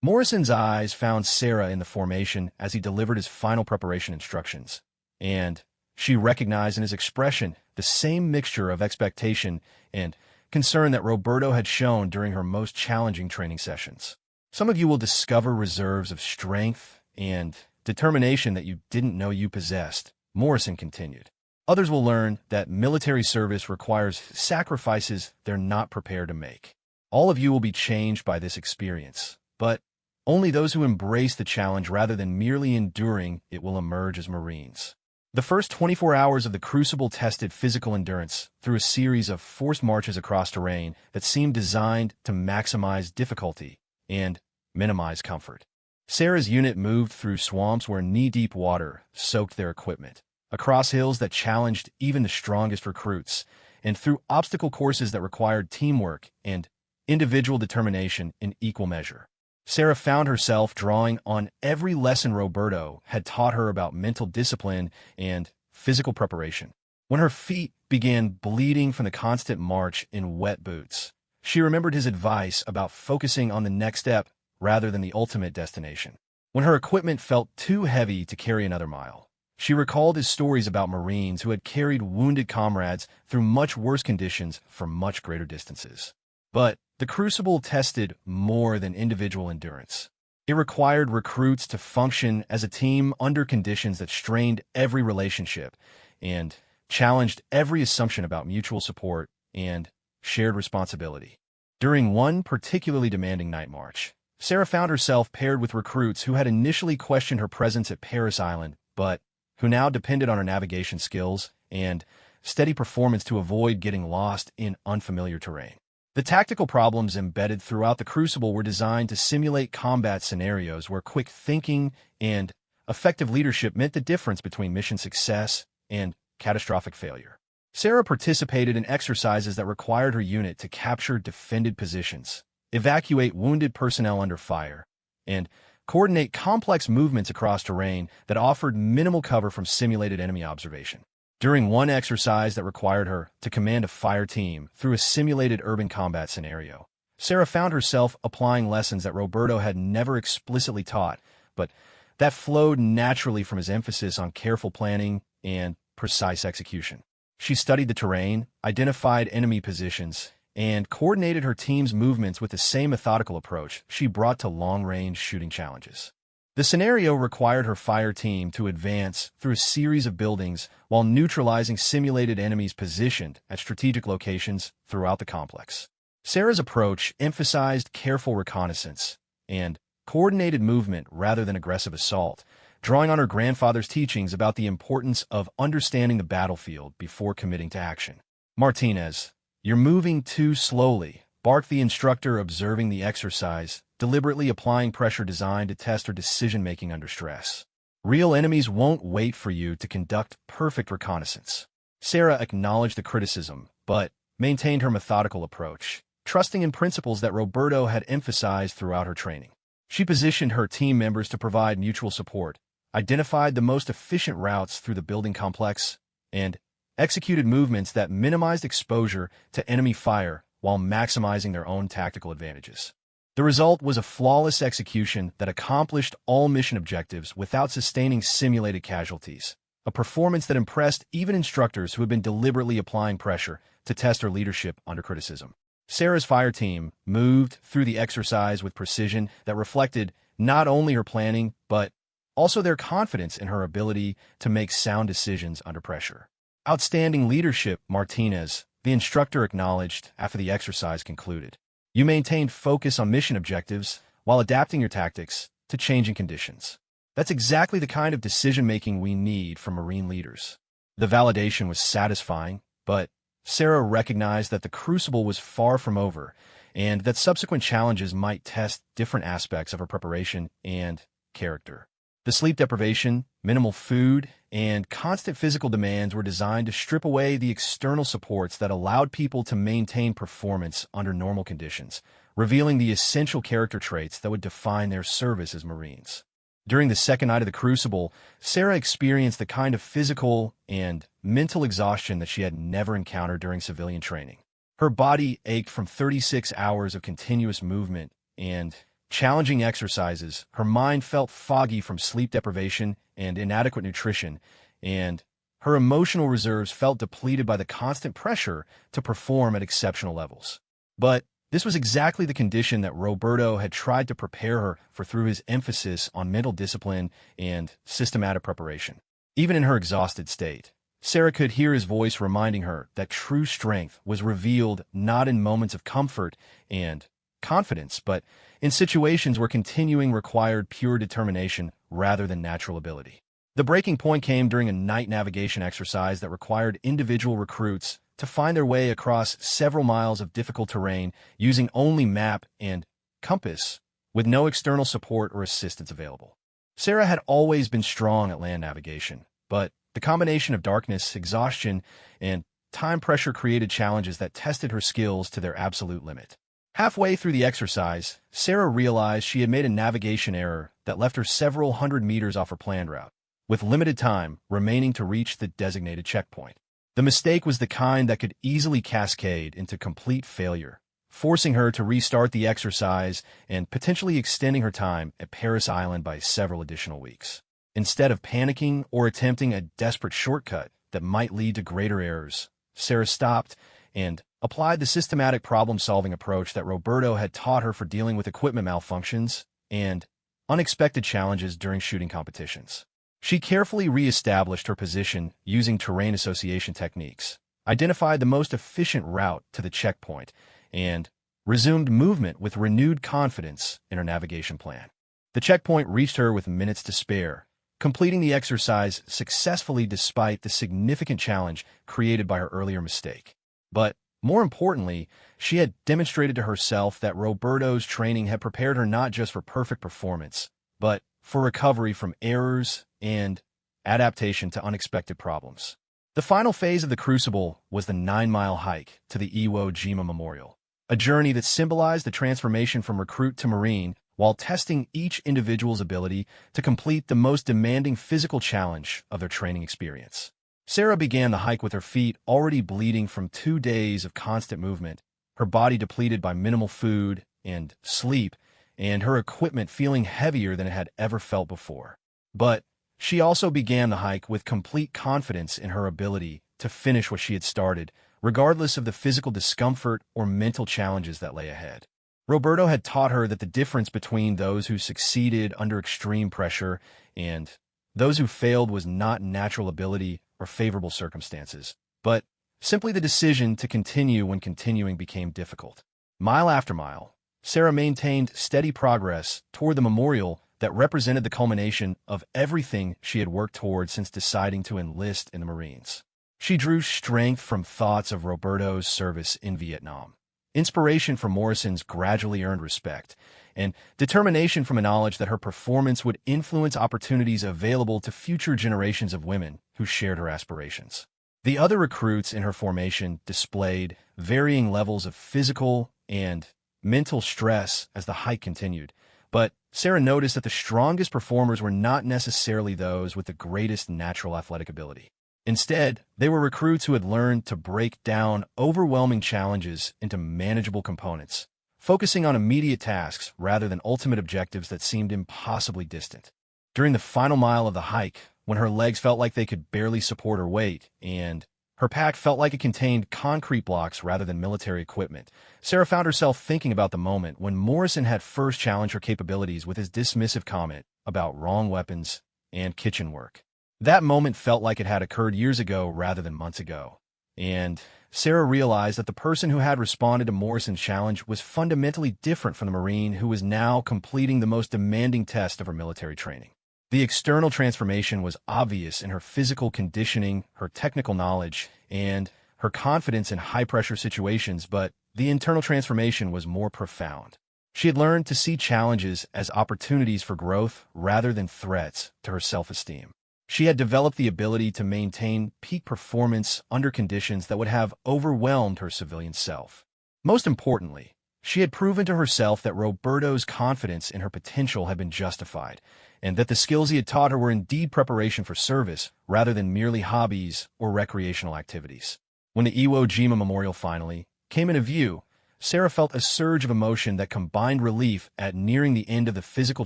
Morrison's eyes found Sarah in the formation as he delivered his final preparation instructions, and she recognized in his expression the same mixture of expectation and concern that Roberto had shown during her most challenging training sessions. Some of you will discover reserves of strength and determination that you didn't know you possessed, Morrison continued. Others will learn that military service requires sacrifices they're not prepared to make. All of you will be changed by this experience, but only those who embrace the challenge rather than merely enduring it will emerge as Marines. The first 24 hours of the Crucible tested physical endurance through a series of forced marches across terrain that seemed designed to maximize difficulty and minimize comfort. Sarah's unit moved through swamps where knee-deep water soaked their equipment, across hills that challenged even the strongest recruits, and through obstacle courses that required teamwork and individual determination in equal measure. Sarah found herself drawing on every lesson Roberto had taught her about mental discipline and physical preparation. When her feet began bleeding from the constant march in wet boots, she remembered his advice about focusing on the next step rather than the ultimate destination. When her equipment felt too heavy to carry another mile, she recalled his stories about Marines who had carried wounded comrades through much worse conditions for much greater distances. But the Crucible tested more than individual endurance. It required recruits to function as a team under conditions that strained every relationship and challenged every assumption about mutual support and shared responsibility. During one particularly demanding night march, Sarah found herself paired with recruits who had initially questioned her presence at Paris Island, but who now depended on her navigation skills and steady performance to avoid getting lost in unfamiliar terrain. The tactical problems embedded throughout the Crucible were designed to simulate combat scenarios where quick thinking and effective leadership meant the difference between mission success and catastrophic failure. Sarah participated in exercises that required her unit to capture defended positions, evacuate wounded personnel under fire, and coordinate complex movements across terrain that offered minimal cover from simulated enemy observation. During one exercise that required her to command a fire team through a simulated urban combat scenario, Sarah found herself applying lessons that Roberto had never explicitly taught, but that flowed naturally from his emphasis on careful planning and precise execution. She studied the terrain, identified enemy positions, and coordinated her team's movements with the same methodical approach she brought to long-range shooting challenges. The scenario required her fire team to advance through a series of buildings while neutralizing simulated enemies positioned at strategic locations throughout the complex. Sarah's approach emphasized careful reconnaissance and coordinated movement rather than aggressive assault, drawing on her grandfather's teachings about the importance of understanding the battlefield before committing to action. "Martinez, you're moving too slowly," barked the instructor, observing the exercise, deliberately applying pressure designed to test her decision-making under stress. "Real enemies won't wait for you to conduct perfect reconnaissance." Sarah acknowledged the criticism, but maintained her methodical approach, trusting in principles that Roberto had emphasized throughout her training. She positioned her team members to provide mutual support, identified the most efficient routes through the building complex, and executed movements that minimized exposure to enemy fire while maximizing their own tactical advantages. The result was a flawless execution that accomplished all mission objectives without sustaining simulated casualties, a performance that impressed even instructors who had been deliberately applying pressure to test her leadership under criticism. Sarah's fire team moved through the exercise with precision that reflected not only her planning, but also their confidence in her ability to make sound decisions under pressure. "Outstanding leadership, Martinez," the instructor acknowledged after the exercise concluded. "You maintained focus on mission objectives while adapting your tactics to changing conditions. That's exactly the kind of decision-making we need from Marine leaders." The validation was satisfying, but Sarah recognized that the Crucible was far from over and that subsequent challenges might test different aspects of her preparation and character. The sleep deprivation, minimal food, and constant physical demands were designed to strip away the external supports that allowed people to maintain performance under normal conditions, revealing the essential character traits that would define their service as Marines. During the second night of the Crucible, Sarah experienced the kind of physical and mental exhaustion that she had never encountered during civilian training. Her body ached from 36 hours of continuous movement and challenging exercises. Her mind felt foggy from sleep deprivation and inadequate nutrition, and her emotional reserves felt depleted by the constant pressure to perform at exceptional levels. But this was exactly the condition that Roberto had tried to prepare her for through his emphasis on mental discipline and systematic preparation. Even in her exhausted state, Sarah could hear his voice reminding her that true strength was revealed not in moments of comfort and confidence, but in situations where continuing required pure determination rather than natural ability. The breaking point came during a night navigation exercise that required individual recruits to find their way across several miles of difficult terrain using only map and compass, with no external support or assistance available. Sarah had always been strong at land navigation, but the combination of darkness, exhaustion, and time pressure created challenges that tested her skills to their absolute limit. Halfway through the exercise, Sarah realized she had made a navigation error that left her several hundred meters off her planned route, with limited time remaining to reach the designated checkpoint. The mistake was the kind that could easily cascade into complete failure, forcing her to restart the exercise and potentially extending her time at Paris Island by several additional weeks. Instead of panicking or attempting a desperate shortcut that might lead to greater errors, Sarah stopped and applied the systematic problem-solving approach that Roberto had taught her for dealing with equipment malfunctions and unexpected challenges during shooting competitions. She carefully re-established her position using terrain association techniques, identified the most efficient route to the checkpoint, and resumed movement with renewed confidence in her navigation plan. The checkpoint reached her with minutes to spare, completing the exercise successfully despite the significant challenge created by her earlier mistake. But more importantly, she had demonstrated to herself that Roberto's training had prepared her not just for perfect performance, but for recovery from errors and adaptation to unexpected problems. The final phase of the crucible was the 9-mile hike to the Iwo Jima Memorial, a journey that symbolized the transformation from recruit to Marine while testing each individual's ability to complete the most demanding physical challenge of their training experience. Sarah began the hike with her feet already bleeding from 2 days of constant movement, her body depleted by minimal food and sleep, and her equipment feeling heavier than it had ever felt before. But she also began the hike with complete confidence in her ability to finish what she had started, regardless of the physical discomfort or mental challenges that lay ahead. Roberto had taught her that the difference between those who succeeded under extreme pressure and those who failed was not natural ability or favorable circumstances, but simply the decision to continue when continuing became difficult. Mile after mile, Sarah maintained steady progress toward the memorial that represented the culmination of everything she had worked toward since deciding to enlist in the Marines. She drew strength from thoughts of Roberto's service in Vietnam, inspiration from Morrison's gradually earned respect, and determination from a knowledge that her performance would influence opportunities available to future generations of women who shared her aspirations. The other recruits in her formation displayed varying levels of physical and mental stress as the hike continued, but Sarah noticed that the strongest performers were not necessarily those with the greatest natural athletic ability. Instead, they were recruits who had learned to break down overwhelming challenges into manageable components, focusing on immediate tasks rather than ultimate objectives that seemed impossibly distant. During the final mile of the hike, when her legs felt like they could barely support her weight and her pack felt like it contained concrete blocks rather than military equipment, Sarah found herself thinking about the moment when Morrison had first challenged her capabilities with his dismissive comment about wrong weapons and kitchen work. That moment felt like it had occurred years ago rather than months ago, and Sarah realized that the person who had responded to Morrison's challenge was fundamentally different from the Marine who was now completing the most demanding test of her military training. The external transformation was obvious in her physical conditioning, her technical knowledge, and her confidence in high-pressure situations, but the internal transformation was more profound. She had learned to see challenges as opportunities for growth rather than threats to her self-esteem. She had developed the ability to maintain peak performance under conditions that would have overwhelmed her civilian self. Most importantly, she had proven to herself that Roberto's confidence in her potential had been justified, and that the skills he had taught her were indeed preparation for service rather than merely hobbies or recreational activities. When the Iwo Jima Memorial finally came into view, Sarah felt a surge of emotion that combined relief at nearing the end of the physical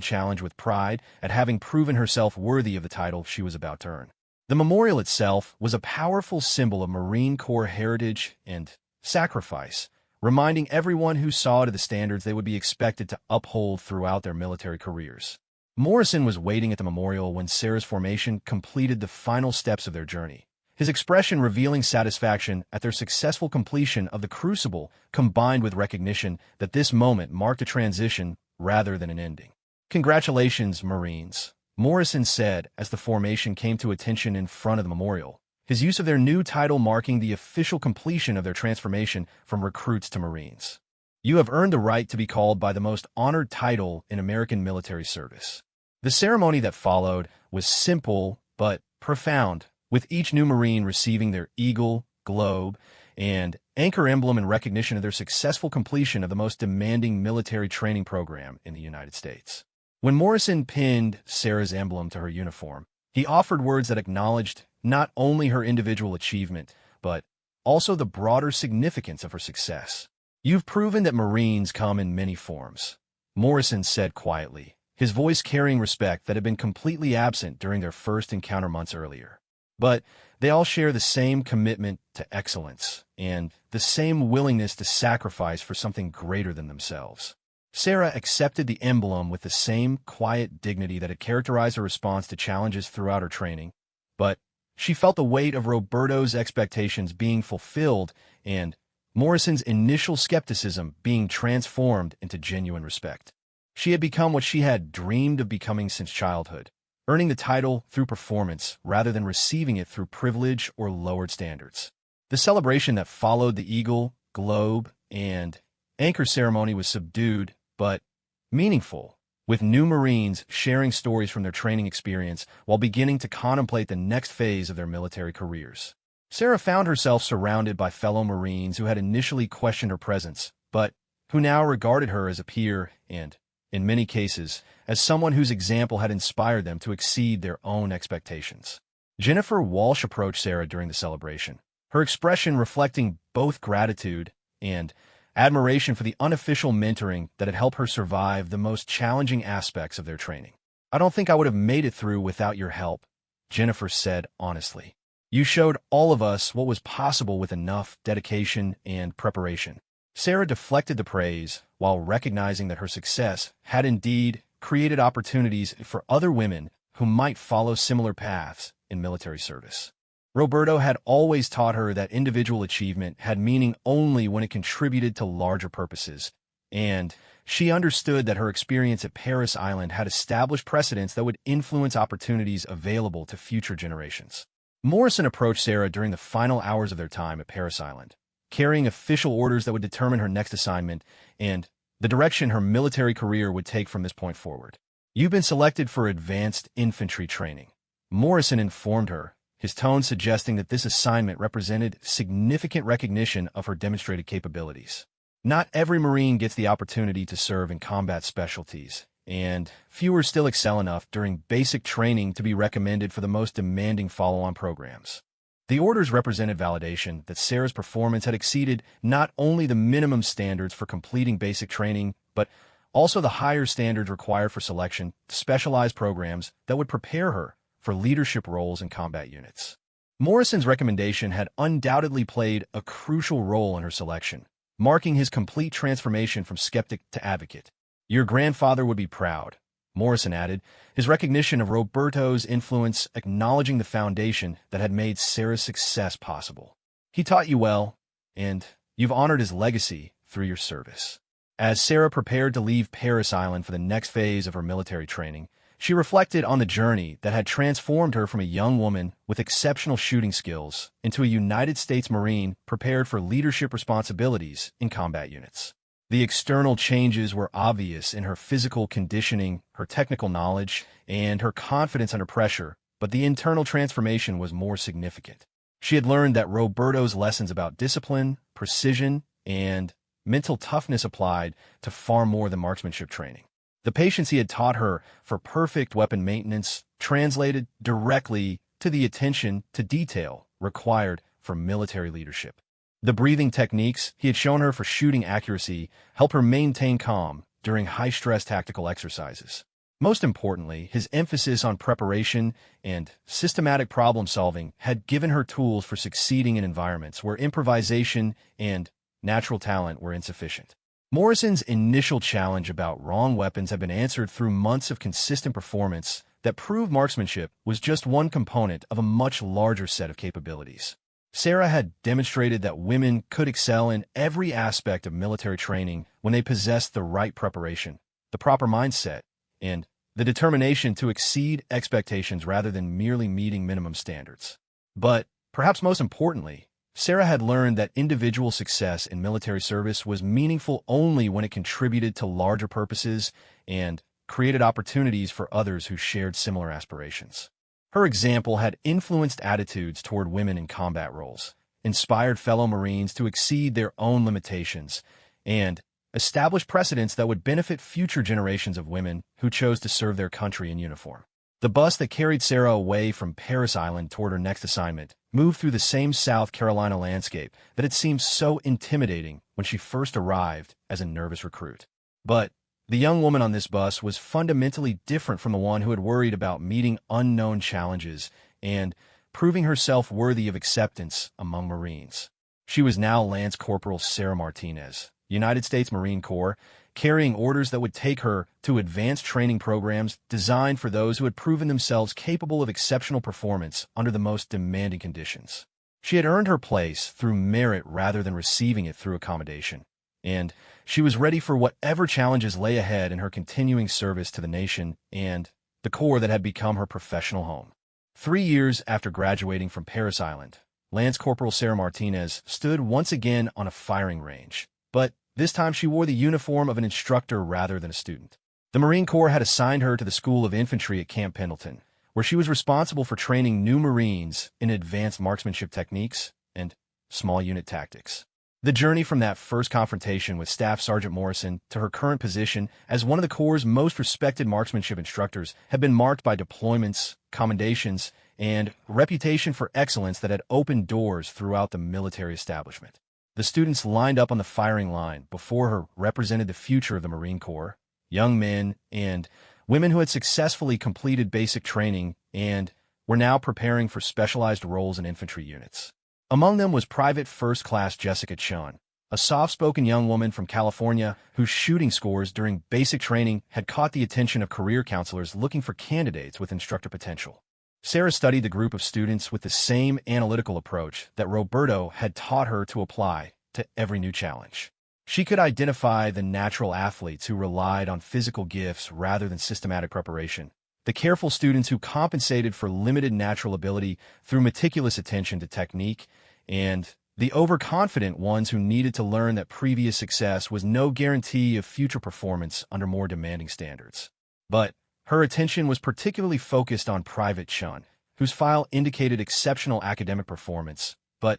challenge with pride at having proven herself worthy of the title she was about to earn. The memorial itself was a powerful symbol of Marine Corps heritage and sacrifice, reminding everyone who saw it of the standards they would be expected to uphold throughout their military careers. Morrison was waiting at the memorial when Sarah's formation completed the final steps of their journey, his expression revealing satisfaction at their successful completion of the crucible, combined with recognition that this moment marked a transition rather than an ending. "Congratulations, Marines," Morrison said as the formation came to attention in front of the memorial, his use of their new title marking the official completion of their transformation from recruits to Marines. "You have earned the right to be called by the most honored title in American military service." The ceremony that followed was simple but profound, with each new Marine receiving their eagle, globe, and anchor emblem in recognition of their successful completion of the most demanding military training program in the United States. When Morrison pinned Sarah's emblem to her uniform, he offered words that acknowledged not only her individual achievement, but also the broader significance of her success. "You've proven that Marines come in many forms," Morrison said quietly, his voice carrying respect that had been completely absent during their first encounter months earlier. "But they all share the same commitment to excellence and the same willingness to sacrifice for something greater than themselves." Sarah accepted the emblem with the same quiet dignity that had characterized her response to challenges throughout her training, but she felt the weight of Roberto's expectations being fulfilled and Morrison's initial skepticism being transformed into genuine respect. She had become what she had dreamed of becoming since childhood, earning the title through performance rather than receiving it through privilege or lowered standards. The celebration that followed the Eagle, Globe, and Anchor ceremony was subdued but meaningful, with new Marines sharing stories from their training experience while beginning to contemplate the next phase of their military careers. Sarah found herself surrounded by fellow Marines who had initially questioned her presence, but who now regarded her as a peer and, in many cases, as someone whose example had inspired them to exceed their own expectations. Jennifer Walsh approached Sarah during the celebration, her expression reflecting both gratitude and admiration for the unofficial mentoring that had helped her survive the most challenging aspects of their training. "I don't think I would have made it through without your help," Jennifer said honestly. "You showed all of us what was possible with enough dedication and preparation." Sarah deflected the praise while recognizing that her success had indeed created opportunities for other women who might follow similar paths in military service. Roberto had always taught her that individual achievement had meaning only when it contributed to larger purposes, and she understood that her experience at Paris Island had established precedents that would influence opportunities available to future generations. Morrison approached Sarah during the final hours of their time at Paris Island, carrying official orders that would determine her next assignment and the direction her military career would take from this point forward. "You've been selected for advanced infantry training," Morrison informed her, his tone suggesting that this assignment represented significant recognition of her demonstrated capabilities. Not every Marine gets the opportunity to serve in combat specialties, and fewer still excel enough during basic training to be recommended for the most demanding follow-on programs. The orders represented validation that Sarah's performance had exceeded not only the minimum standards for completing basic training, but also the higher standards required for selection to specialized programs that would prepare her for leadership roles in combat units. Morrison's recommendation had undoubtedly played a crucial role in her selection, marking his complete transformation from skeptic to advocate. "Your grandfather would be proud," Morrison added, his recognition of Roberto's influence acknowledging the foundation that had made Sarah's success possible. "He taught you well, and you've honored his legacy through your service." As Sarah prepared to leave Paris Island for the next phase of her military training, she reflected on the journey that had transformed her from a young woman with exceptional shooting skills into a United States Marine prepared for leadership responsibilities in combat units. The external changes were obvious in her physical conditioning, her technical knowledge, and her confidence under pressure, but the internal transformation was more significant. She had learned that Roberto's lessons about discipline, precision, and mental toughness applied to far more than marksmanship training. The patience he had taught her for perfect weapon maintenance translated directly to the attention to detail required for military leadership. The breathing techniques he had shown her for shooting accuracy helped her maintain calm during high-stress tactical exercises. Most importantly, his emphasis on preparation and systematic problem-solving had given her tools for succeeding in environments where improvisation and natural talent were insufficient. Morrison's initial challenge about wrong weapons had been answered through months of consistent performance that proved marksmanship was just one component of a much larger set of capabilities. Sarah had demonstrated that women could excel in every aspect of military training when they possessed the right preparation, the proper mindset, and the determination to exceed expectations rather than merely meeting minimum standards. But, perhaps most importantly, Sarah had learned that individual success in military service was meaningful only when it contributed to larger purposes and created opportunities for others who shared similar aspirations. Her example had influenced attitudes toward women in combat roles, inspired fellow Marines to exceed their own limitations, and established precedents that would benefit future generations of women who chose to serve their country in uniform. The bus that carried Sarah away from Parris Island toward her next assignment moved through the same South Carolina landscape that had seemed so intimidating when she first arrived as a nervous recruit. But the young woman on this bus was fundamentally different from the one who had worried about meeting unknown challenges and proving herself worthy of acceptance among Marines. She was now Lance Corporal Sarah Martinez, United States Marine Corps, carrying orders that would take her to advanced training programs designed for those who had proven themselves capable of exceptional performance under the most demanding conditions. She had earned her place through merit rather than receiving it through accommodation, and she was ready for whatever challenges lay ahead in her continuing service to the nation and the Corps that had become her professional home. 3 years after graduating from Parris Island, Lance Corporal Sarah Martinez stood once again on a firing range, but this time she wore the uniform of an instructor rather than a student. The Marine Corps had assigned her to the School of Infantry at Camp Pendleton, where she was responsible for training new Marines in advanced marksmanship techniques and small unit tactics. The journey from that first confrontation with Staff Sergeant Morrison to her current position as one of the Corps' most respected marksmanship instructors had been marked by deployments, commendations, and reputation for excellence that had opened doors throughout the military establishment. The students lined up on the firing line before her represented the future of the Marine Corps, young men and women who had successfully completed basic training and were now preparing for specialized roles in infantry units. Among them was Private First Class Jessica Chun, a soft-spoken young woman from California whose shooting scores during basic training had caught the attention of career counselors looking for candidates with instructor potential. Sarah studied the group of students with the same analytical approach that Roberto had taught her to apply to every new challenge. She could identify the natural athletes who relied on physical gifts rather than systematic preparation, the careful students who compensated for limited natural ability through meticulous attention to technique, and the overconfident ones who needed to learn that previous success was no guarantee of future performance under more demanding standards. But her attention was particularly focused on Private Chun, whose file indicated exceptional academic performance, but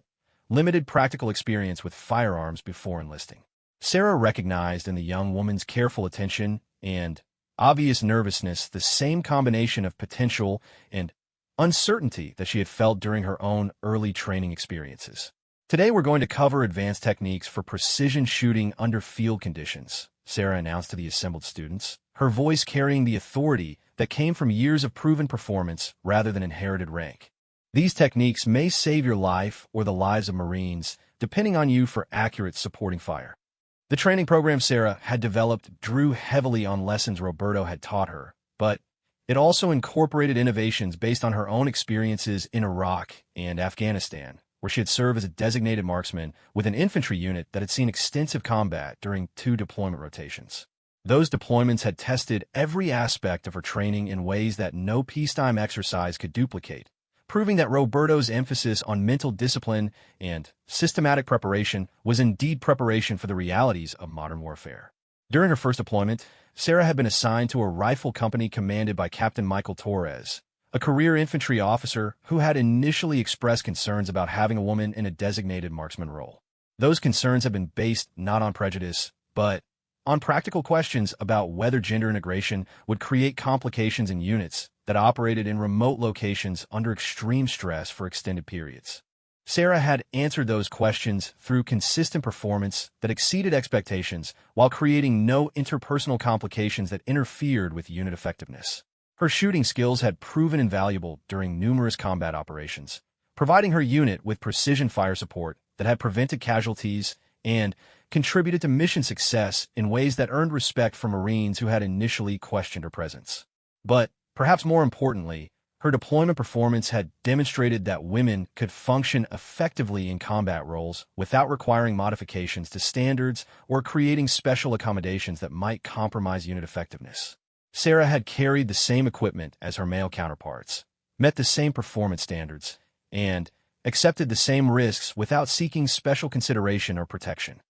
limited practical experience with firearms before enlisting. Sarah recognized in the young woman's careful attention and obvious nervousness the same combination of potential and uncertainty that she had felt during her own early training experiences. Today we're going to cover advanced techniques for precision shooting under field conditions, Sarah announced to the assembled students, her voice carrying the authority that came from years of proven performance rather than inherited rank. These techniques may save your life or the lives of Marines, depending on you for accurate supporting fire. The training program Sarah had developed drew heavily on lessons Roberto had taught her, but it also incorporated innovations based on her own experiences in Iraq and Afghanistan, where she had served as a designated marksman with an infantry unit that had seen extensive combat during 2 deployment rotations. Those deployments had tested every aspect of her training in ways that no peacetime exercise could duplicate, proving that Roberto's emphasis on mental discipline and systematic preparation was indeed preparation for the realities of modern warfare. During her first deployment, Sarah had been assigned to a rifle company commanded by Captain Michael Torres, a career infantry officer who had initially expressed concerns about having a woman in a designated marksman role. Those concerns had been based not on prejudice, but on practical questions about whether gender integration would create complications in units that operated in remote locations under extreme stress for extended periods. Sarah had answered those questions through consistent performance that exceeded expectations while creating no interpersonal complications that interfered with unit effectiveness. Her shooting skills had proven invaluable during numerous combat operations, providing her unit with precision fire support that had prevented casualties and contributed to mission success in ways that earned respect from Marines who had initially questioned her presence. But, perhaps more importantly, her deployment performance had demonstrated that women could function effectively in combat roles without requiring modifications to standards or creating special accommodations that might compromise unit effectiveness. Sarah had carried the same equipment as her male counterparts, met the same performance standards, and accepted the same risks without seeking special consideration or protection.